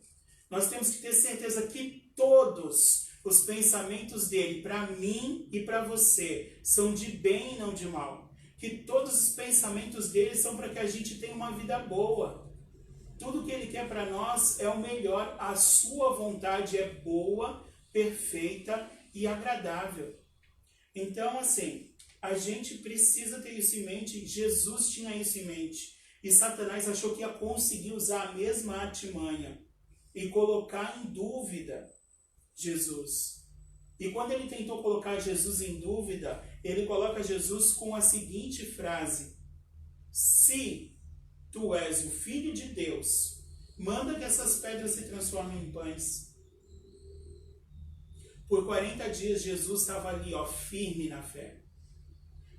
Nós temos que ter certeza que todos os pensamentos dele, para mim e para você, são de bem e não de mal. Que todos os pensamentos dele são para que a gente tenha uma vida boa. Tudo que ele quer para nós é o melhor. A sua vontade é boa, perfeita e agradável. Então, assim, a gente precisa ter isso em mente. Jesus tinha isso em mente. E Satanás achou que ia conseguir usar a mesma artimanha e colocar em dúvida Jesus. E quando ele tentou colocar Jesus em dúvida, ele coloca Jesus com a seguinte frase: se tu és o Filho de Deus, manda que essas pedras se transformem em pães. Por 40 dias Jesus estava ali, firme na fé.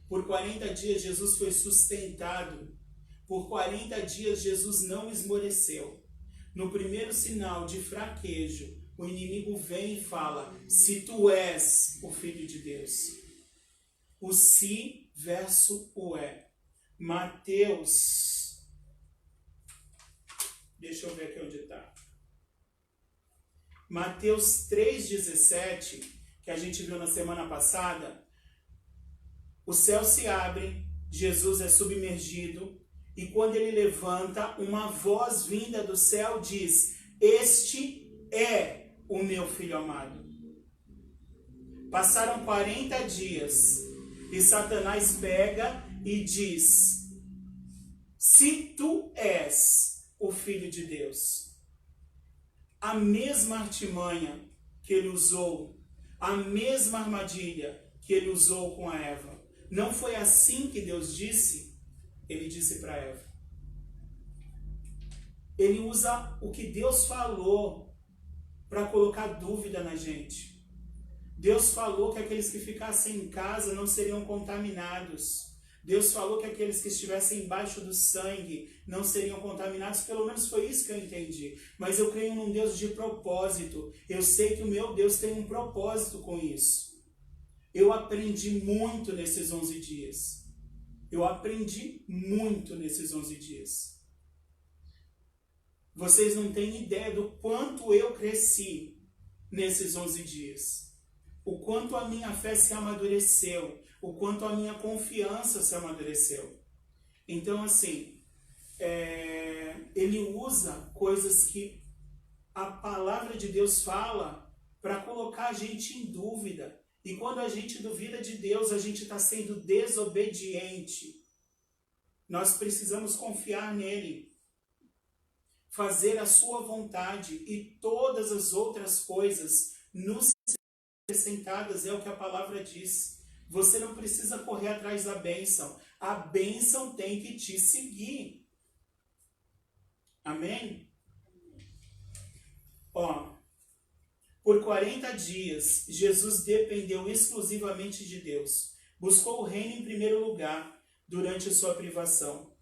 Por 40 dias Jesus foi sustentado. Por 40 dias Jesus não esmoreceu. No primeiro sinal de fraquejo, o inimigo vem e fala: se tu és o Filho de Deus. O se versus o é. Mateus, deixa eu ver aqui onde está. Mateus 3,17, que a gente viu na semana passada. O céu se abre, Jesus é submergido, e quando ele levanta, uma voz vinda do céu diz: este é o meu Filho amado. Passaram 40 dias e Satanás pega e diz: se tu és o Filho de Deus. A mesma artimanha que ele usou, a mesma armadilha que ele usou com a Eva. Não foi assim que Deus disse? Ele disse para Eva. Ele usa o que Deus falou para colocar dúvida na gente. Deus falou que aqueles que ficassem em casa não seriam contaminados. Deus falou que aqueles que estivessem embaixo do sangue não seriam contaminados. Pelo menos foi isso que eu entendi. Mas eu creio num Deus de propósito. Eu sei que o meu Deus tem um propósito com isso. Eu aprendi muito nesses 11 dias. Eu aprendi muito nesses 11 dias. Vocês não têm ideia do quanto eu cresci nesses 11 dias. O quanto a minha fé se amadureceu. O quanto a minha confiança se amadureceu. Então, assim, ele usa coisas que a palavra de Deus fala para colocar a gente em dúvida. E quando a gente duvida de Deus, a gente está sendo desobediente. Nós precisamos confiar nele. Fazer a sua vontade e todas as outras coisas nos acrescentadas, é o que a palavra diz. Você não precisa correr atrás da bênção. A bênção tem que te seguir. Amém? Por 40 dias, Jesus dependeu exclusivamente de Deus. Buscou o reino em primeiro lugar durante sua privação.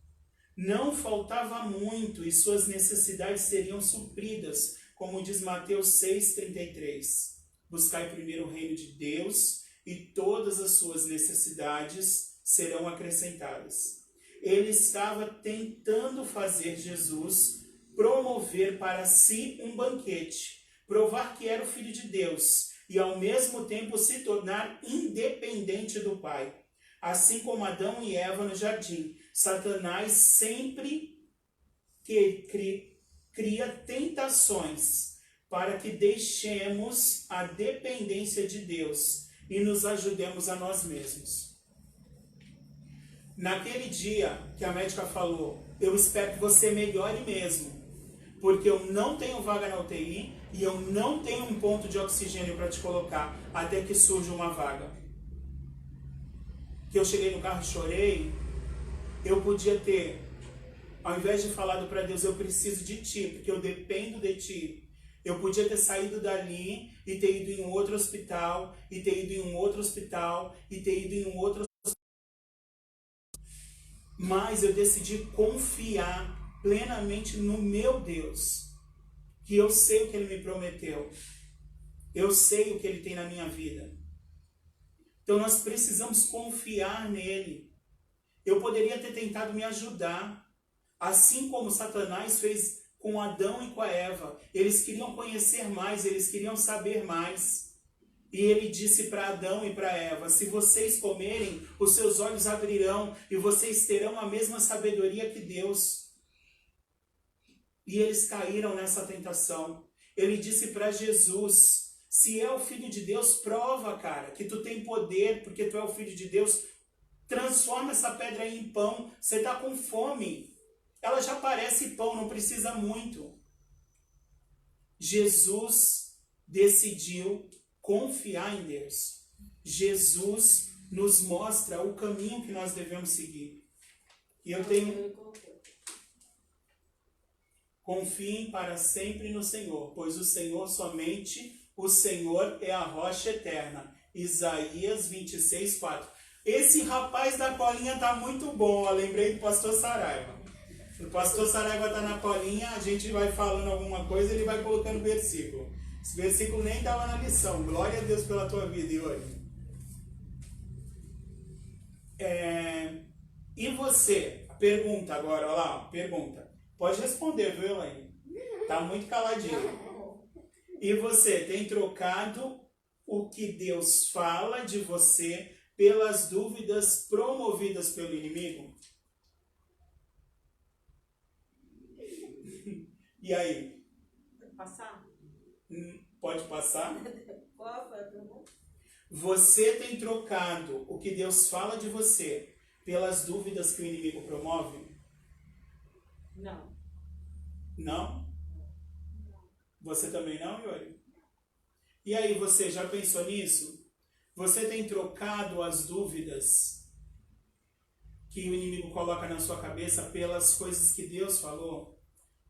Não faltava muito e suas necessidades seriam supridas, como diz Mateus 6,33. Buscai primeiro o reino de Deus e todas as suas necessidades serão acrescentadas. Ele estava tentando fazer Jesus promover para si um banquete, provar que era o Filho de Deus e ao mesmo tempo se tornar independente do Pai. Assim como Adão e Eva no jardim, Satanás sempre cria tentações para que deixemos a dependência de Deus e nos ajudemos a nós mesmos. Naquele dia que a médica falou: eu espero que você melhore mesmo, porque eu não tenho vaga na UTI e eu não tenho um ponto de oxigênio para te colocar até que surja uma vaga. Que eu cheguei no carro e chorei. Eu podia ter, ao invés de falado para Deus: eu preciso de ti, porque eu dependo de ti, eu podia ter saído dali e ter ido em um outro hospital, e ter ido em um outro hospital, e ter ido em um outro hospital. Mas eu decidi confiar plenamente no meu Deus, que eu sei o que Ele me prometeu, eu sei o que Ele tem na minha vida. Então nós precisamos confiar nele. Eu poderia ter tentado me ajudar Assim como Satanás fez com Adão e com a Eva. Eles queriam conhecer mais, eles queriam saber mais. E ele disse para Adão e para Eva: se vocês comerem, os seus olhos abrirão e vocês terão a mesma sabedoria que Deus. E eles caíram nessa tentação. Ele disse para Jesus: se é o Filho de Deus, prova, cara, que tu tem poder, porque tu é o Filho de Deus. Transforma essa pedra aí em pão. Você está com fome. Ela já parece pão, não precisa muito. Jesus decidiu confiar em Deus. Jesus nos mostra o caminho que nós devemos seguir. E eu tenho... Confiem para sempre no Senhor, pois o Senhor, somente o Senhor é a rocha eterna. Isaías 26, 4. Esse rapaz da colinha tá muito bom, eu lembrei do pastor Saraiva. O pastor Saraiva tá na colinha, a gente vai falando alguma coisa, ele vai colocando versículo. Esse versículo nem estava na lição. Glória a Deus pela tua vida, Iori. E você? Pergunta agora, olha lá, pergunta. Pode responder, viu, Elaine? Tá muito caladinho. E você, tem trocado o que Deus fala de você pelas dúvidas promovidas pelo inimigo? E aí? Pode passar? Pode passar? Qual foi a pergunta? Você tem trocado o que Deus fala de você pelas dúvidas que o inimigo promove? Não. Não? Você também não, Iori? E aí, você já pensou nisso? Você tem trocado as dúvidas que o inimigo coloca na sua cabeça pelas coisas que Deus falou?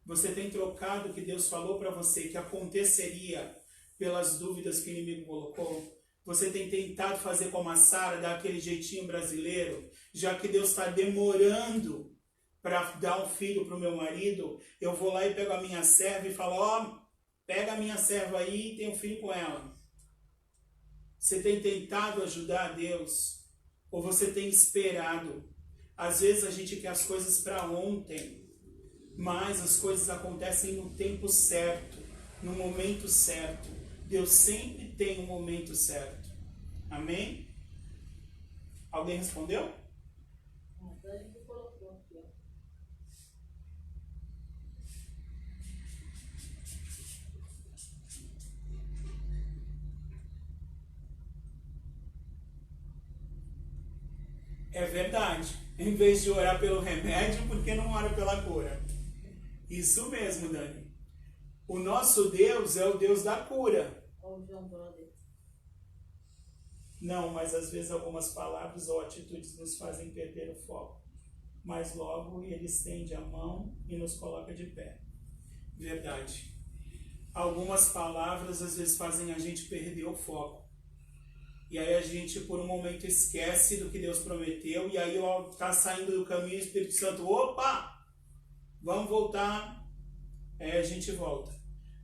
Você tem trocado o que Deus falou para você que aconteceria pelas dúvidas que o inimigo colocou? Você tem tentado fazer como a Sara, dar aquele jeitinho brasileiro, já que Deus está demorando para dar um filho para o meu marido, eu vou lá e pego a minha serva e falo: ó, pega a minha serva aí e tem um filho com ela. Você tem tentado ajudar a Deus? Ou você tem esperado? Às vezes a gente quer as coisas para ontem, mas as coisas acontecem no tempo certo, no momento certo. Deus sempre tem um momento certo. Amém? Alguém respondeu? É verdade. Em vez de orar pelo remédio, por que não ora pela cura? Isso mesmo, Dani. O nosso Deus é o Deus da cura. Não, mas às vezes algumas palavras ou atitudes nos fazem perder o foco. Mas logo Ele estende a mão e nos coloca de pé. Verdade. Algumas palavras às vezes fazem a gente perder o foco. E aí a gente por um momento esquece do que Deus prometeu. E aí está saindo do caminho, o Espírito Santo: opa! Vamos voltar. Aí a gente volta.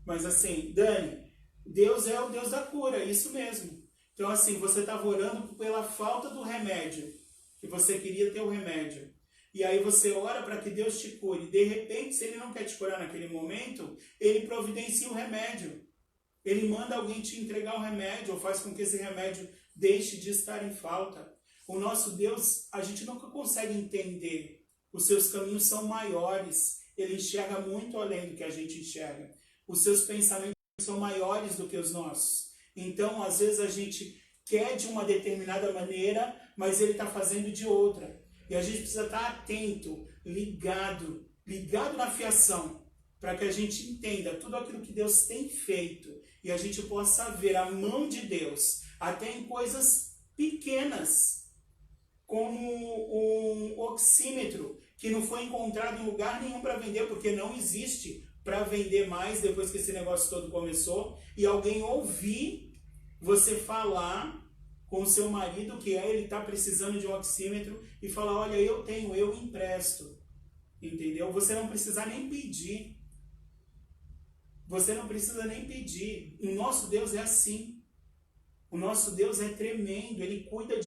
Mas assim, Dani, Deus é o Deus da cura, isso mesmo. Então assim, você estava orando pela falta do remédio, que você queria ter o remédio. E aí você ora para que Deus te cure. De repente, se Ele não quer te curar naquele momento, Ele providencia o remédio. Ele manda alguém te entregar o remédio, ou faz com que esse remédio deixe de estar em falta. O nosso Deus, a gente nunca consegue entender. Os seus caminhos são maiores. Ele enxerga muito além do que a gente enxerga. Os seus pensamentos são maiores do que os nossos. Então, às vezes, a gente quer de uma determinada maneira, mas Ele está fazendo de outra. E a gente precisa estar atento, ligado na fiação, para que a gente entenda tudo aquilo que Deus tem feito e a gente possa ver a mão de Deus, até em coisas pequenas, como um oxímetro, que não foi encontrado em lugar nenhum para vender, porque não existe para vender mais depois que esse negócio todo começou, e alguém ouvir você falar com o seu marido que ele está precisando de um oxímetro e falar: olha, eu tenho, eu empresto. Entendeu? Você não precisa nem pedir. Você não precisa nem pedir. O nosso Deus é assim. O nosso Deus é tremendo. Ele cuida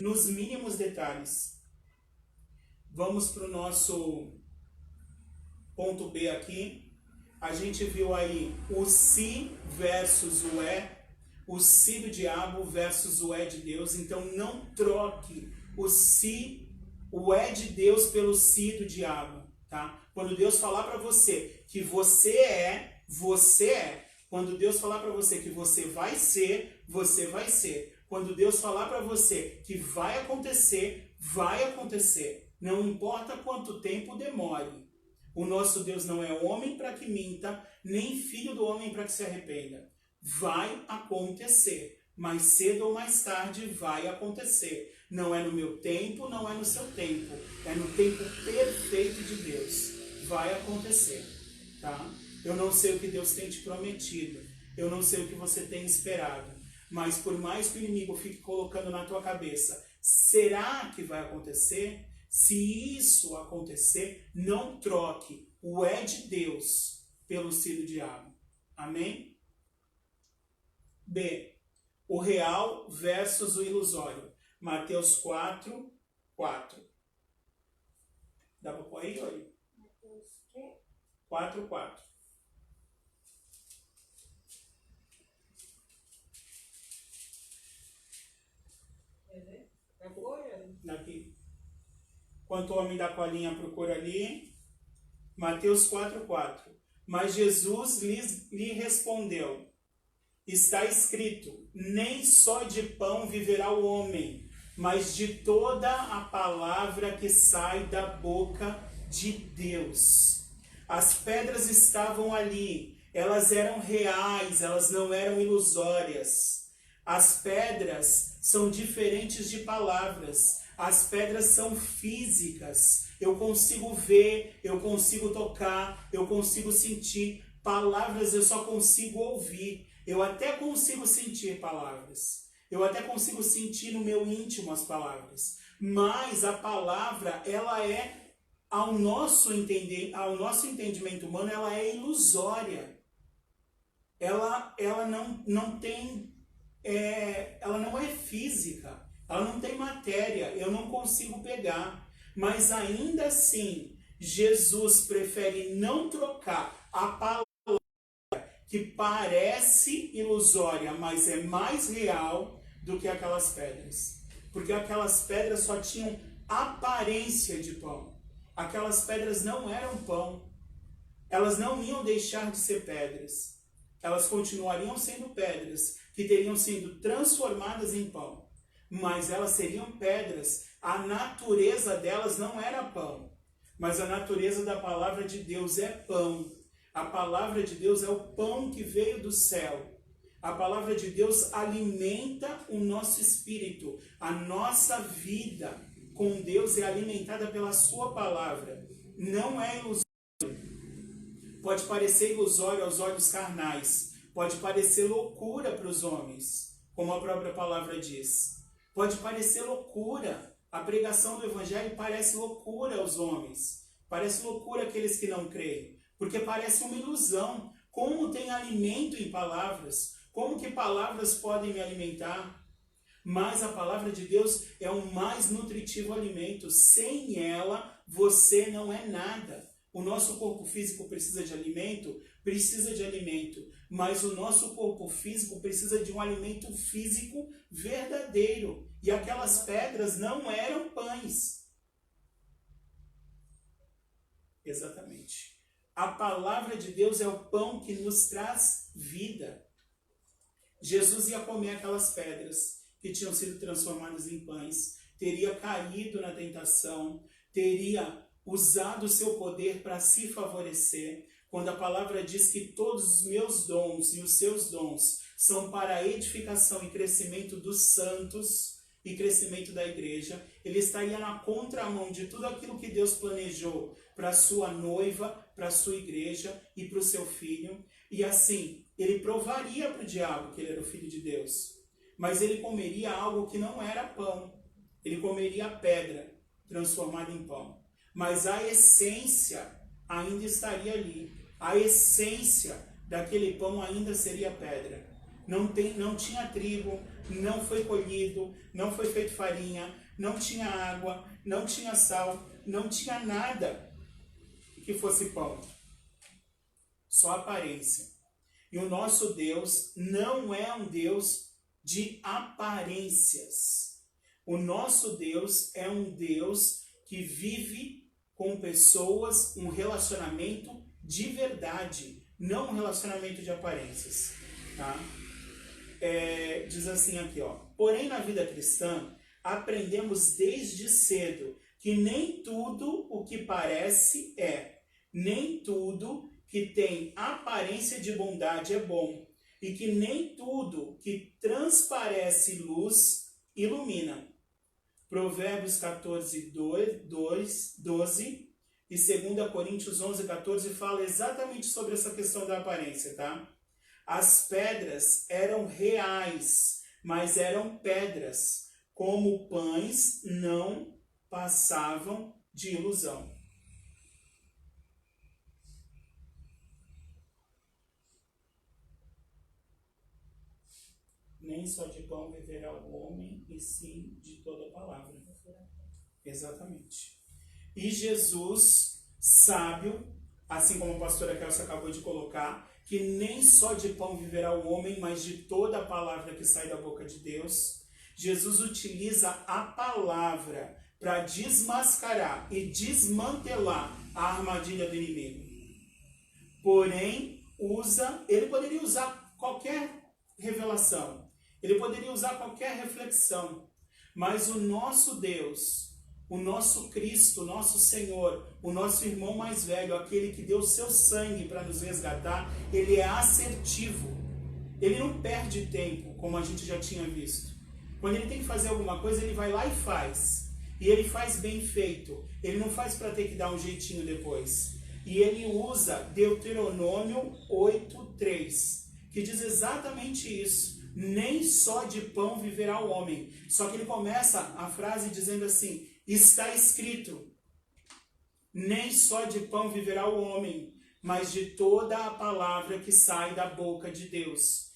nos mínimos detalhes. Vamos para o nosso ponto B aqui. A gente viu aí o se versus o se do diabo versus o de Deus. Então não troque o é de Deus pelo se do diabo, tá? Quando Deus falar para você que você é, você é. Quando Deus falar para você que você vai ser, você vai ser. Quando Deus falar para você que vai acontecer, vai acontecer. Não importa quanto tempo demore. O nosso Deus não é homem para que minta, nem filho do homem para que se arrependa. Vai acontecer. Mais cedo ou mais tarde vai acontecer. Não é no meu tempo, não é no seu tempo. É no tempo perfeito de Deus. Vai acontecer, tá? Eu não sei o que Deus tem te prometido. Eu não sei o que você tem esperado. Mas por mais que o inimigo fique colocando na tua cabeça, será que vai acontecer? Se isso acontecer, não troque o de Deus pelo se do diabo. Amém? B. O real versus o ilusório. Mateus 4, 4. Dá para pôr aí, olha? Mateus quê? 4, 4. Daqui. Enquanto o homem da colinha procura ali, Mateus 4, 4. Mas Jesus lhe respondeu: está escrito, nem só de pão viverá o homem, mas de toda a palavra que sai da boca de Deus. As pedras estavam ali, elas eram reais, elas não eram ilusórias. As pedras são diferentes de palavras. As pedras são físicas. Eu consigo ver, eu consigo tocar, eu consigo sentir. Palavras eu só consigo ouvir. Eu até consigo sentir palavras. Eu até consigo sentir no meu íntimo as palavras. Mas a palavra, ela é, ao nosso entendimento humano, ela é ilusória. Ela não tem, ela não é física. Ela não tem matéria, eu não consigo pegar. Mas ainda assim, Jesus prefere não trocar a palavra que parece ilusória, mas é mais real do que aquelas pedras. Porque aquelas pedras só tinham aparência de pão. Aquelas pedras não eram pão. Elas não iam deixar de ser pedras. Elas continuariam sendo pedras, que teriam sido transformadas em pão. Mas elas seriam pedras. A natureza delas não era pão. Mas a natureza da palavra de Deus é pão. A palavra de Deus é o pão que veio do céu. A palavra de Deus alimenta o nosso espírito. A nossa vida com Deus é alimentada pela sua palavra. Não é ilusório. Pode parecer ilusório aos olhos carnais. Pode parecer loucura para os homens, como a própria palavra diz. Pode parecer loucura. A pregação do evangelho parece loucura aos homens. Parece loucura àqueles que não creem. Porque parece uma ilusão. Como tem alimento em palavras? Como que palavras podem me alimentar? Mas a palavra de Deus é o mais nutritivo alimento. Sem ela, você não é nada. O nosso corpo físico precisa de alimento? Precisa de alimento. Mas o nosso corpo físico precisa de um alimento físico verdadeiro. E aquelas pedras não eram pães. Exatamente. A palavra de Deus é o pão que nos traz vida. Jesus ia comer aquelas pedras que tinham sido transformadas em pães, teria caído na tentação, teria usado o seu poder para se favorecer, quando a palavra diz que todos os meus dons e os seus dons são para a edificação e crescimento dos santos e crescimento da igreja, ele estaria na contramão de tudo aquilo que Deus planejou para a sua noiva, para a sua igreja e para o seu filho. E assim, ele provaria para o diabo que ele era o filho de Deus. Mas ele comeria algo que não era pão. Ele comeria a pedra transformada em pão. Mas a essência ainda estaria ali. A essência daquele pão ainda seria pedra. Não tinha trigo, não foi colhido, não foi feito farinha, não tinha água, não tinha sal. não tinha nada que fosse pão. Só aparência. E o nosso Deus não é um Deus de aparências. O nosso Deus é um Deus que vive com pessoas um relacionamento de verdade, não um relacionamento de aparências, tá? Diz assim aqui, ó. Porém, na vida cristã, aprendemos desde cedo que nem tudo o que parece nem tudo que tem aparência de bondade é bom, e que nem tudo que transparece luz ilumina. Provérbios 14, 12 e 2 Coríntios 11, 14 fala exatamente sobre essa questão da aparência, tá? As pedras eram reais, mas eram pedras, como pães não passavam de ilusão. Nem só de pão viverá o homem, e sim de toda palavra. Exatamente. E Jesus, sábio, assim como a pastora Kelsa acabou de colocar, que nem só de pão viverá o homem, mas de toda a palavra que sai da boca de Deus. Jesus utiliza a palavra para desmascarar e desmantelar a armadilha do inimigo. Porém, ele poderia usar qualquer revelação, ele poderia usar qualquer reflexão, mas o nosso Deus, o nosso Cristo, o nosso Senhor, o nosso irmão mais velho, aquele que deu seu sangue para nos resgatar, ele é assertivo. Ele não perde tempo, como a gente já tinha visto. Quando ele tem que fazer alguma coisa, ele vai lá e faz. E ele faz bem feito. Ele não faz para ter que dar um jeitinho depois. E ele usa Deuteronômio 8:3, que diz exatamente isso. Nem só de pão viverá o homem. Só que ele começa a frase dizendo assim: está escrito, nem só de pão viverá o homem, mas de toda a palavra que sai da boca de Deus.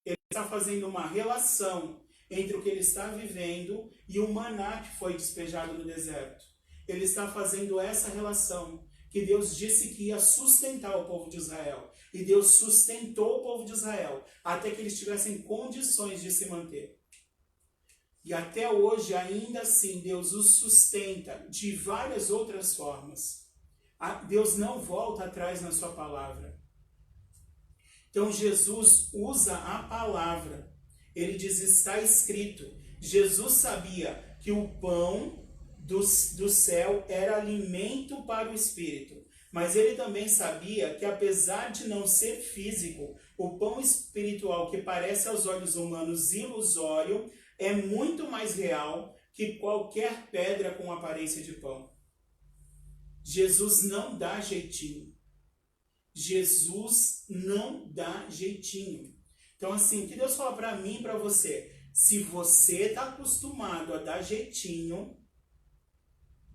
Ele está fazendo uma relação entre o que ele está vivendo e o maná que foi despejado no deserto. Ele está fazendo essa relação, que Deus disse que ia sustentar o povo de Israel. E Deus sustentou o povo de Israel até que eles tivessem condições de se manter. E até hoje, ainda assim, Deus os sustenta de várias outras formas. Deus não volta atrás na sua palavra. Então, Jesus usa a palavra. Ele diz, está escrito. Jesus sabia que o pão do céu era alimento para o espírito. Mas ele também sabia que, apesar de não ser físico, o pão espiritual que parece aos olhos humanos ilusório é muito mais real que qualquer pedra com aparência de pão. Jesus não dá jeitinho. Jesus não dá jeitinho. Então, assim, o que Deus fala para mim e para você? Se você está acostumado a dar jeitinho,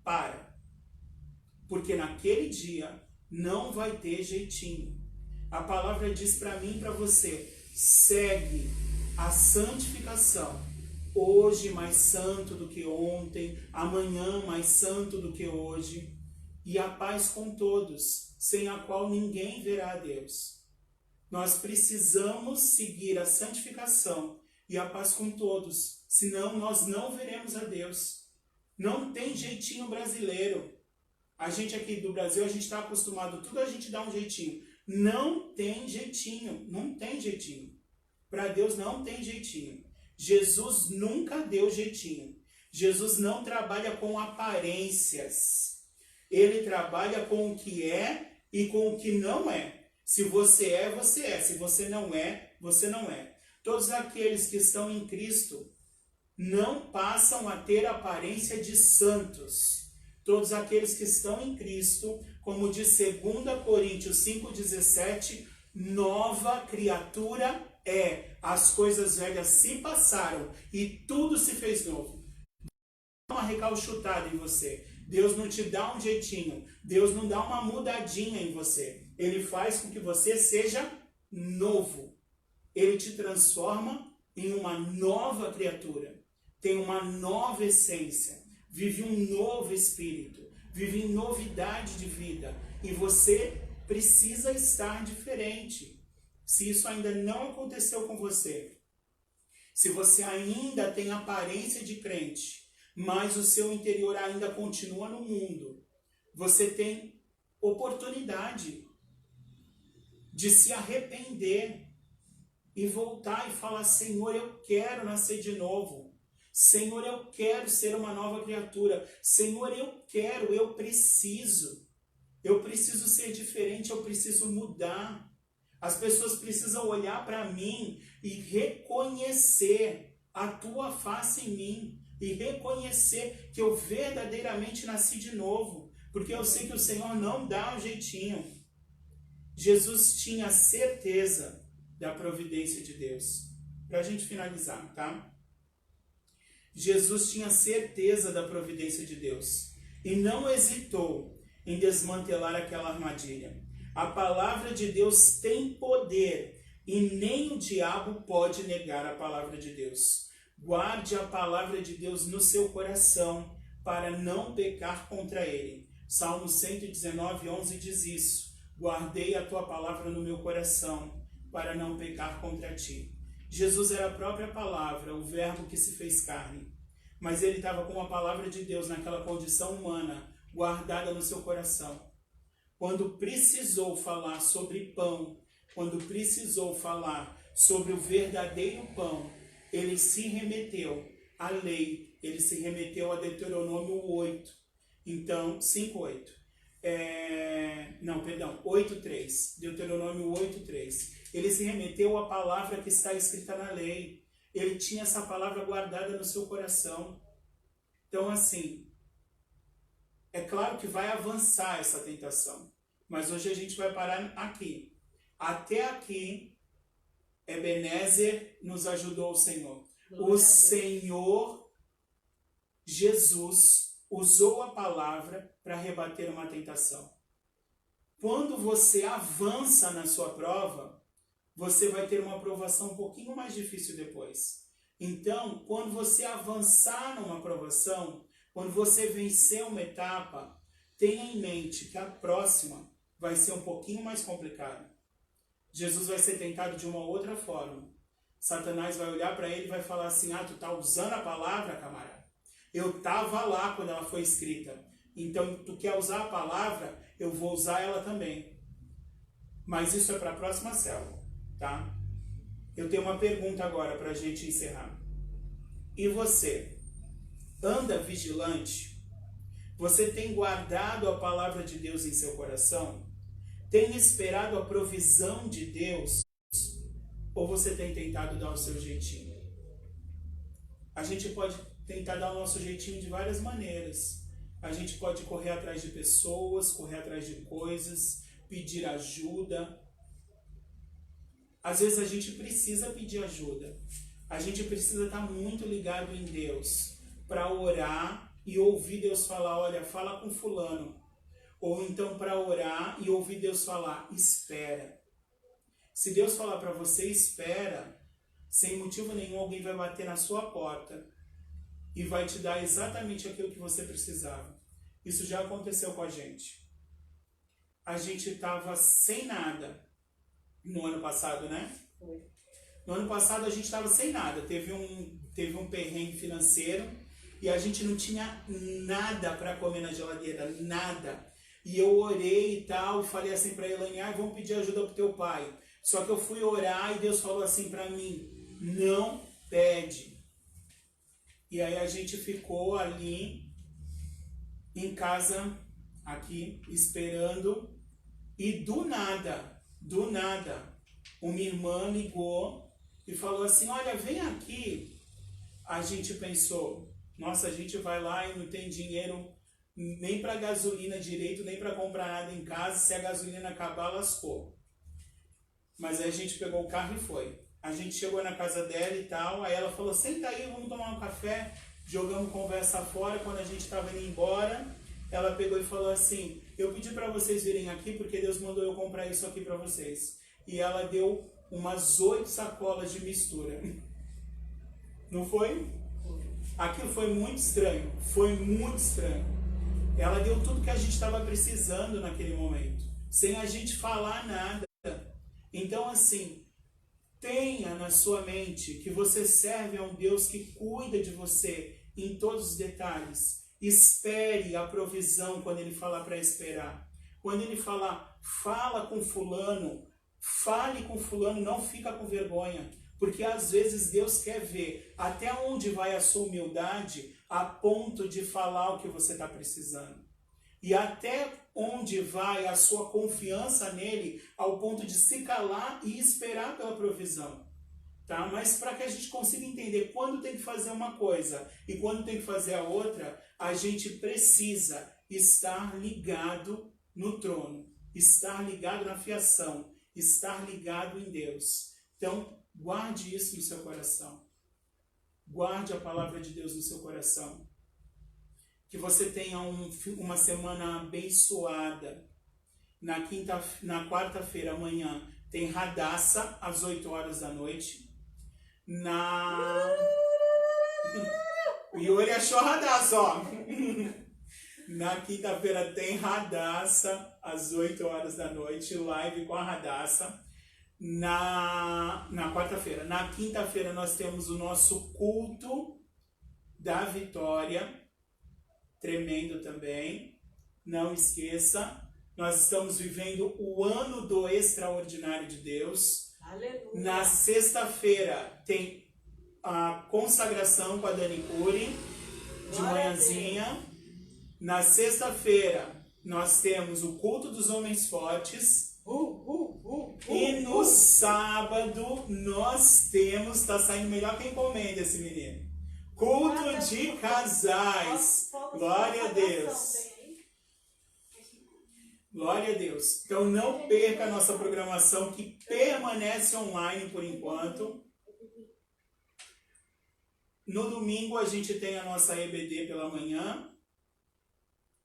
para. Porque naquele dia não vai ter jeitinho. A palavra diz para mim e para você: segue a santificação. Hoje mais santo do que ontem, amanhã mais santo do que hoje, e a paz com todos, sem a qual ninguém verá a Deus. Nós precisamos seguir a santificação e a paz com todos, senão nós não veremos a Deus. Não tem jeitinho brasileiro. A gente aqui do Brasil, a gente está acostumado, tudo a gente dá um jeitinho. Não tem jeitinho, não tem jeitinho. Para Deus não tem jeitinho. Jesus nunca deu jeitinho. Jesus não trabalha com aparências. Ele trabalha com o que é e com o que não é. Se você é, você é. Se você não é, você não é. Todos aqueles que estão em Cristo não passam a ter aparência de santos. Todos aqueles que estão em Cristo, como diz 2 Coríntios 5,17, nova criatura é. As coisas velhas se passaram e tudo se fez novo. Dá uma recalchutada em você. Deus não te dá um jeitinho. Deus não dá uma mudadinha em você. Ele faz com que você seja novo. Ele te transforma em uma nova criatura. Tem uma nova essência. Vive um novo espírito. vivem novidade de vida. E você precisa estar diferente. Se isso ainda não aconteceu com você, se você ainda tem aparência de crente, mas o seu interior ainda continua no mundo, você tem oportunidade de se arrepender e voltar e falar: Senhor, eu quero nascer de novo. Senhor, eu quero ser uma nova criatura. Senhor, eu preciso ser diferente, eu preciso mudar. As pessoas precisam olhar para mim e reconhecer a tua face em mim, e reconhecer que eu verdadeiramente nasci de novo, porque eu sei que o Senhor não dá um jeitinho. Jesus tinha certeza da providência de Deus. Para a gente finalizar, tá? Jesus tinha certeza da providência de Deus e não hesitou em desmantelar aquela armadilha. A palavra de Deus tem poder e nem o diabo pode negar a palavra de Deus. Guarde a palavra de Deus no seu coração para não pecar contra ele. Salmo 119, 11 diz isso: guardei a tua palavra no meu coração para não pecar contra ti. Jesus era a própria palavra, o verbo que se fez carne. Mas ele estava com a palavra de Deus naquela condição humana, guardada no seu coração. Quando precisou falar sobre pão, quando precisou falar sobre o verdadeiro pão, ele se remeteu à lei, ele se remeteu a Deuteronômio 8. Então, 5:8. 8:3. Deuteronômio 8:3. Ele se remeteu à palavra que está escrita na lei. Ele tinha essa palavra guardada no seu coração. Então, assim, é claro que vai avançar essa tentação. Mas hoje a gente vai parar aqui. Até aqui, Ebenezer nos ajudou o Senhor. O Senhor Jesus usou a palavra para rebater uma tentação. Quando você avança na sua prova, você vai ter uma provação um pouquinho mais difícil depois. Então, quando você avançar numa provação, quando você vencer uma etapa, tenha em mente que a próxima vai ser um pouquinho mais complicada. Jesus vai ser tentado de uma outra forma. Satanás vai olhar para ele e vai falar assim: tu tá usando a palavra, camarada? Eu estava lá quando ela foi escrita. Então, tu quer usar a palavra, eu vou usar ela também. Mas isso é para a próxima célula, tá? Eu tenho uma pergunta agora para a gente encerrar. E você? Anda vigilante? Você tem guardado a palavra de Deus em seu coração? Tem esperado a provisão de Deus? Ou você tem tentado dar o seu jeitinho? A gente pode tentar dar o nosso jeitinho de várias maneiras. A gente pode correr atrás de pessoas, correr atrás de coisas, pedir ajuda. Às vezes a gente precisa pedir ajuda. A gente precisa estar muito ligado em Deus para orar e ouvir Deus falar: olha, fala com fulano. Ou então para orar e ouvir Deus falar: espera. Se Deus falar para você: espera, sem motivo nenhum alguém vai bater na sua porta e vai te dar exatamente aquilo que você precisava. Isso já aconteceu com a gente. A gente estava sem nada no ano passado, né? No ano passado a gente estava sem nada. Teve um perrengue financeiro e a gente não tinha nada para comer na geladeira, nada. E eu orei e tal, e falei assim para Elaine: vamos pedir ajuda pro teu pai. Só que eu fui orar e Deus falou assim para mim: não pede. E aí a gente ficou ali em casa, aqui, esperando. E do nada, uma irmã ligou e falou assim: olha, vem aqui. A gente pensou: nossa, a gente vai lá e não tem dinheiro nem para gasolina direito, nem para comprar nada em casa. Se a gasolina acabar, lascou. Mas aí a gente pegou o carro e foi. A gente chegou na casa dela e tal, aí ela falou: senta aí, vamos tomar um café. Jogamos conversa fora. Quando a gente estava indo embora, ela pegou e falou assim: eu pedi para vocês virem aqui porque Deus mandou eu comprar isso aqui para vocês. E ela deu umas 8 sacolas de mistura. Não foi? Aquilo foi muito estranho. Foi muito estranho. Ela deu tudo que a gente estava precisando naquele momento, sem a gente falar nada. Então, assim, tenha na sua mente que você serve a um Deus que cuida de você em todos os detalhes. Espere a provisão quando Ele falar para esperar. Quando Ele falar, fala com fulano, fale com fulano, não fica com vergonha. Porque às vezes Deus quer ver até onde vai a sua humildade a ponto de falar o que você está precisando. E até onde vai a sua confiança nele ao ponto de se calar e esperar pela provisão. Tá? Mas para que a gente consiga entender quando tem que fazer uma coisa e quando tem que fazer a outra, a gente precisa estar ligado no trono, estar ligado na fiação, estar ligado em Deus. Então, guarde isso no seu coração. Guarde a palavra de Deus no seu coração. Que você tenha uma semana abençoada. Na quarta-feira, amanhã, tem Radassa, às 8 horas da noite. O Yuri achou Radassa, ó. Na quinta-feira tem Radassa, às 8 horas da noite, live com a Radassa. Na quarta-feira. Na quinta-feira nós temos o nosso culto da vitória, tremendo também. Não esqueça, nós estamos vivendo o ano do extraordinário de Deus. Aleluia. Na sexta-feira tem a consagração com a Dani Cury, de manhãzinha. Na sexta-feira nós temos o culto dos homens fortes. E no sábado nós temos, tá saindo melhor que encomenda esse menino, culto de casais. Glória a Deus. Glória a Deus. Então não perca a nossa programação, que permanece online por enquanto. No domingo a gente tem a nossa EBD pela manhã.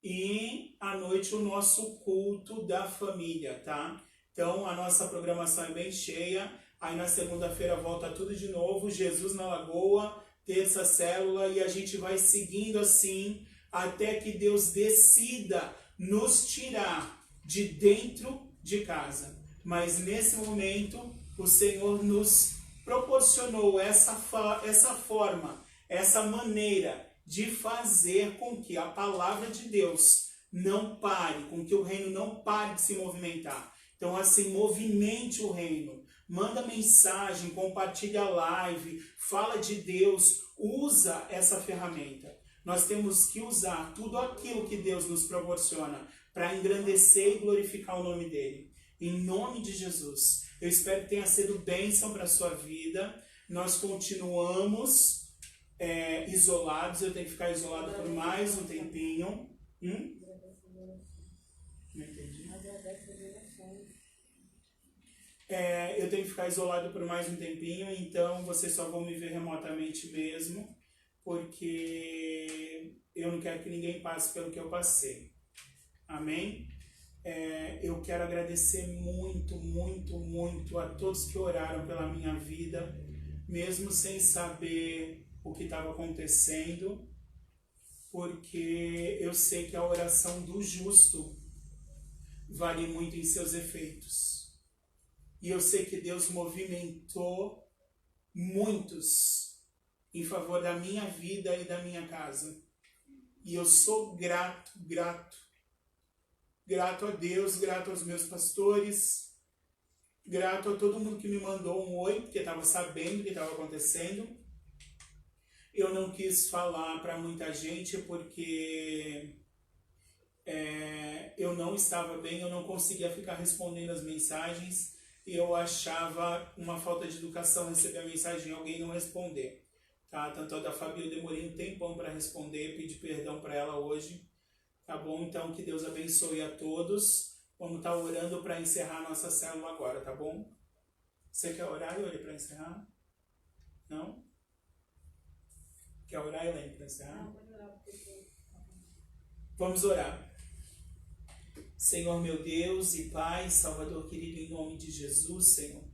E à noite o nosso culto da família, tá? Então a nossa programação é bem cheia. Aí na segunda-feira volta tudo de novo. Jesus na Lagoa, terça célula. E a gente vai seguindo assim até que Deus decida nos tirar de dentro de casa. Mas nesse momento o Senhor nos proporcionou essa forma, essa maneira de fazer com que a palavra de Deus não pare, com que o reino não pare de se movimentar. Então, assim, movimente o reino. Manda mensagem, compartilha a live, fala de Deus, usa essa ferramenta. Nós temos que usar tudo aquilo que Deus nos proporciona para engrandecer e glorificar o nome dele. Em nome de Jesus. Eu espero que tenha sido bênção para a sua vida. Nós continuamos isolados. Eu tenho que ficar isolado por mais um tempinho. Não entendi. Eu tenho que ficar isolado por mais um tempinho, então vocês só vão me ver remotamente mesmo, porque eu não quero que ninguém passe pelo que eu passei. Amém? Eu quero agradecer muito, muito, muito a todos que oraram pela minha vida, mesmo sem saber o que estava acontecendo, porque eu sei que a oração do justo vale muito em seus efeitos. E eu sei que Deus movimentou muitos em favor da minha vida e da minha casa. E eu sou grato a Deus, grato aos meus pastores, grato a todo mundo que me mandou um oi, porque estava sabendo o que estava acontecendo. Eu não quis falar para muita gente porque eu não estava bem, eu não conseguia ficar respondendo as mensagens. Eu achava uma falta de educação receber a mensagem e alguém não responder. Tá? Tanto a da Fabi, eu demorei um tempão para responder, pedir perdão para ela hoje. Tá bom? Então, que Deus abençoe a todos. Vamos estar orando para encerrar a nossa célula agora, tá bom? Você quer orar, Yuri, para encerrar? Não? Quer orar, Elaine, para encerrar? Não, pode orar, porque... Vamos orar. Senhor meu Deus e Pai, Salvador querido, em nome de Jesus, Senhor.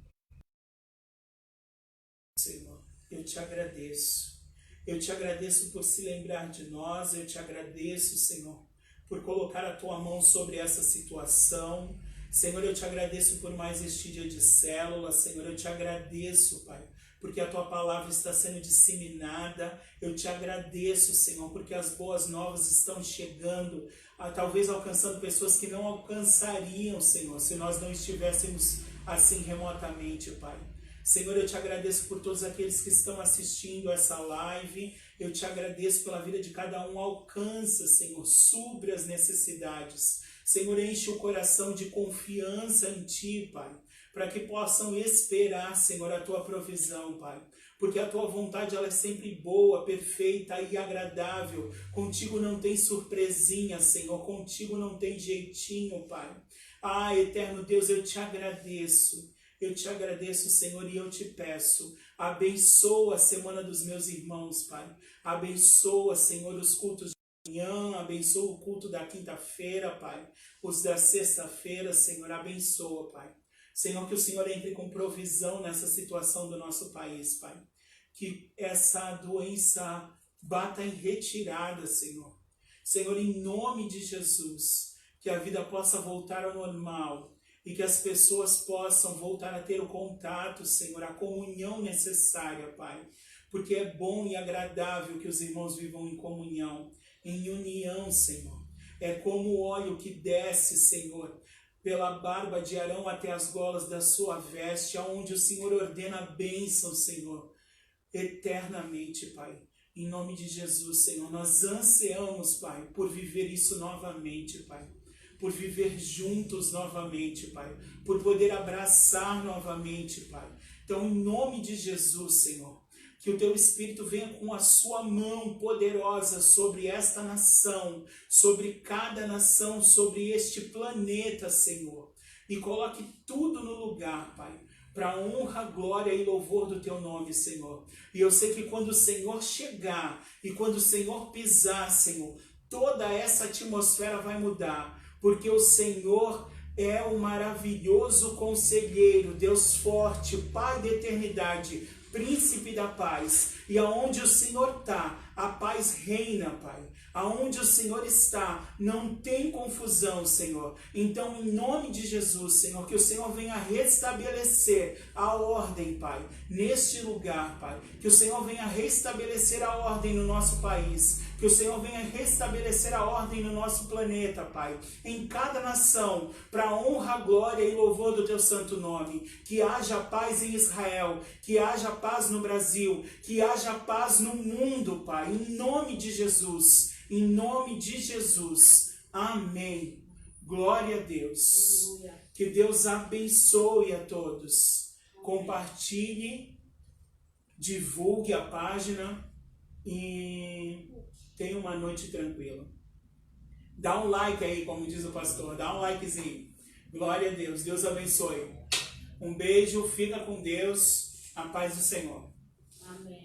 Senhor, eu te agradeço. Eu te agradeço por se lembrar de nós. Eu te agradeço, Senhor, por colocar a tua mão sobre essa situação. Senhor, eu te agradeço por mais este dia de célula. Senhor, eu te agradeço, Pai, porque a tua palavra está sendo disseminada. Eu te agradeço, Senhor, porque as boas novas estão chegando, talvez alcançando pessoas que não alcançariam, Senhor, se nós não estivéssemos assim remotamente, Pai. Senhor, eu te agradeço por todos aqueles que estão assistindo essa live. Eu te agradeço pela vida de cada um. Alcança, Senhor, supre as necessidades. Senhor, enche o coração de confiança em Ti, Pai, para que possam esperar, Senhor, a Tua provisão, Pai. Porque a Tua vontade ela é sempre boa, perfeita e agradável. Contigo não tem surpresinha, Senhor. Contigo não tem jeitinho, Pai. Ah, eterno Deus, eu te agradeço. Eu te agradeço, Senhor, e eu te peço, abençoa a semana dos meus irmãos, Pai. Abençoa, Senhor, os cultos de manhã, abençoa o culto da quinta-feira, Pai. Os da sexta-feira, Senhor, abençoa, Pai. Senhor, que o Senhor entre com provisão nessa situação do nosso país, Pai. Que essa doença bata em retirada, Senhor. Senhor, em nome de Jesus, que a vida possa voltar ao normal. E que as pessoas possam voltar a ter o contato, Senhor, a comunhão necessária, Pai. Porque é bom e agradável que os irmãos vivam em comunhão, em união, Senhor. É como o óleo que desce, Senhor, pela barba de Arão até as golas da sua veste, aonde o Senhor ordena a bênção, Senhor, eternamente, Pai. Em nome de Jesus, Senhor, nós ansiamos, Pai, por viver isso novamente, Pai. Por viver juntos novamente, Pai. Por poder abraçar novamente, Pai. Então, em nome de Jesus, Senhor, que o Teu Espírito venha com a sua mão poderosa sobre esta nação, sobre cada nação, sobre este planeta, Senhor. E coloque tudo no lugar, Pai, para a honra, glória e louvor do Teu nome, Senhor. E eu sei que quando o Senhor chegar e quando o Senhor pisar, Senhor, toda essa atmosfera vai mudar. Porque o Senhor é o maravilhoso conselheiro, Deus forte, Pai da eternidade, Príncipe da paz. E aonde o Senhor está, a paz reina, Pai. Aonde o Senhor está, não tem confusão, Senhor. Então, em nome de Jesus, Senhor, que o Senhor venha restabelecer a ordem, Pai, neste lugar, Pai. Que o Senhor venha restabelecer a ordem no nosso país. Que o Senhor venha restabelecer a ordem no nosso planeta, Pai. Em cada nação, para a honra, glória e louvor do Teu santo nome. Que haja paz em Israel, que haja paz no Brasil, que haja paz no mundo, Pai. Em nome de Jesus. Em nome de Jesus. Amém. Glória a Deus. Aleluia. Que Deus abençoe a todos. Compartilhe, divulgue a página e tenha uma noite tranquila. Dá um like aí, como diz o pastor. Dá um likezinho. Glória a Deus. Deus abençoe. Um beijo. Fica com Deus. A paz do Senhor. Amém.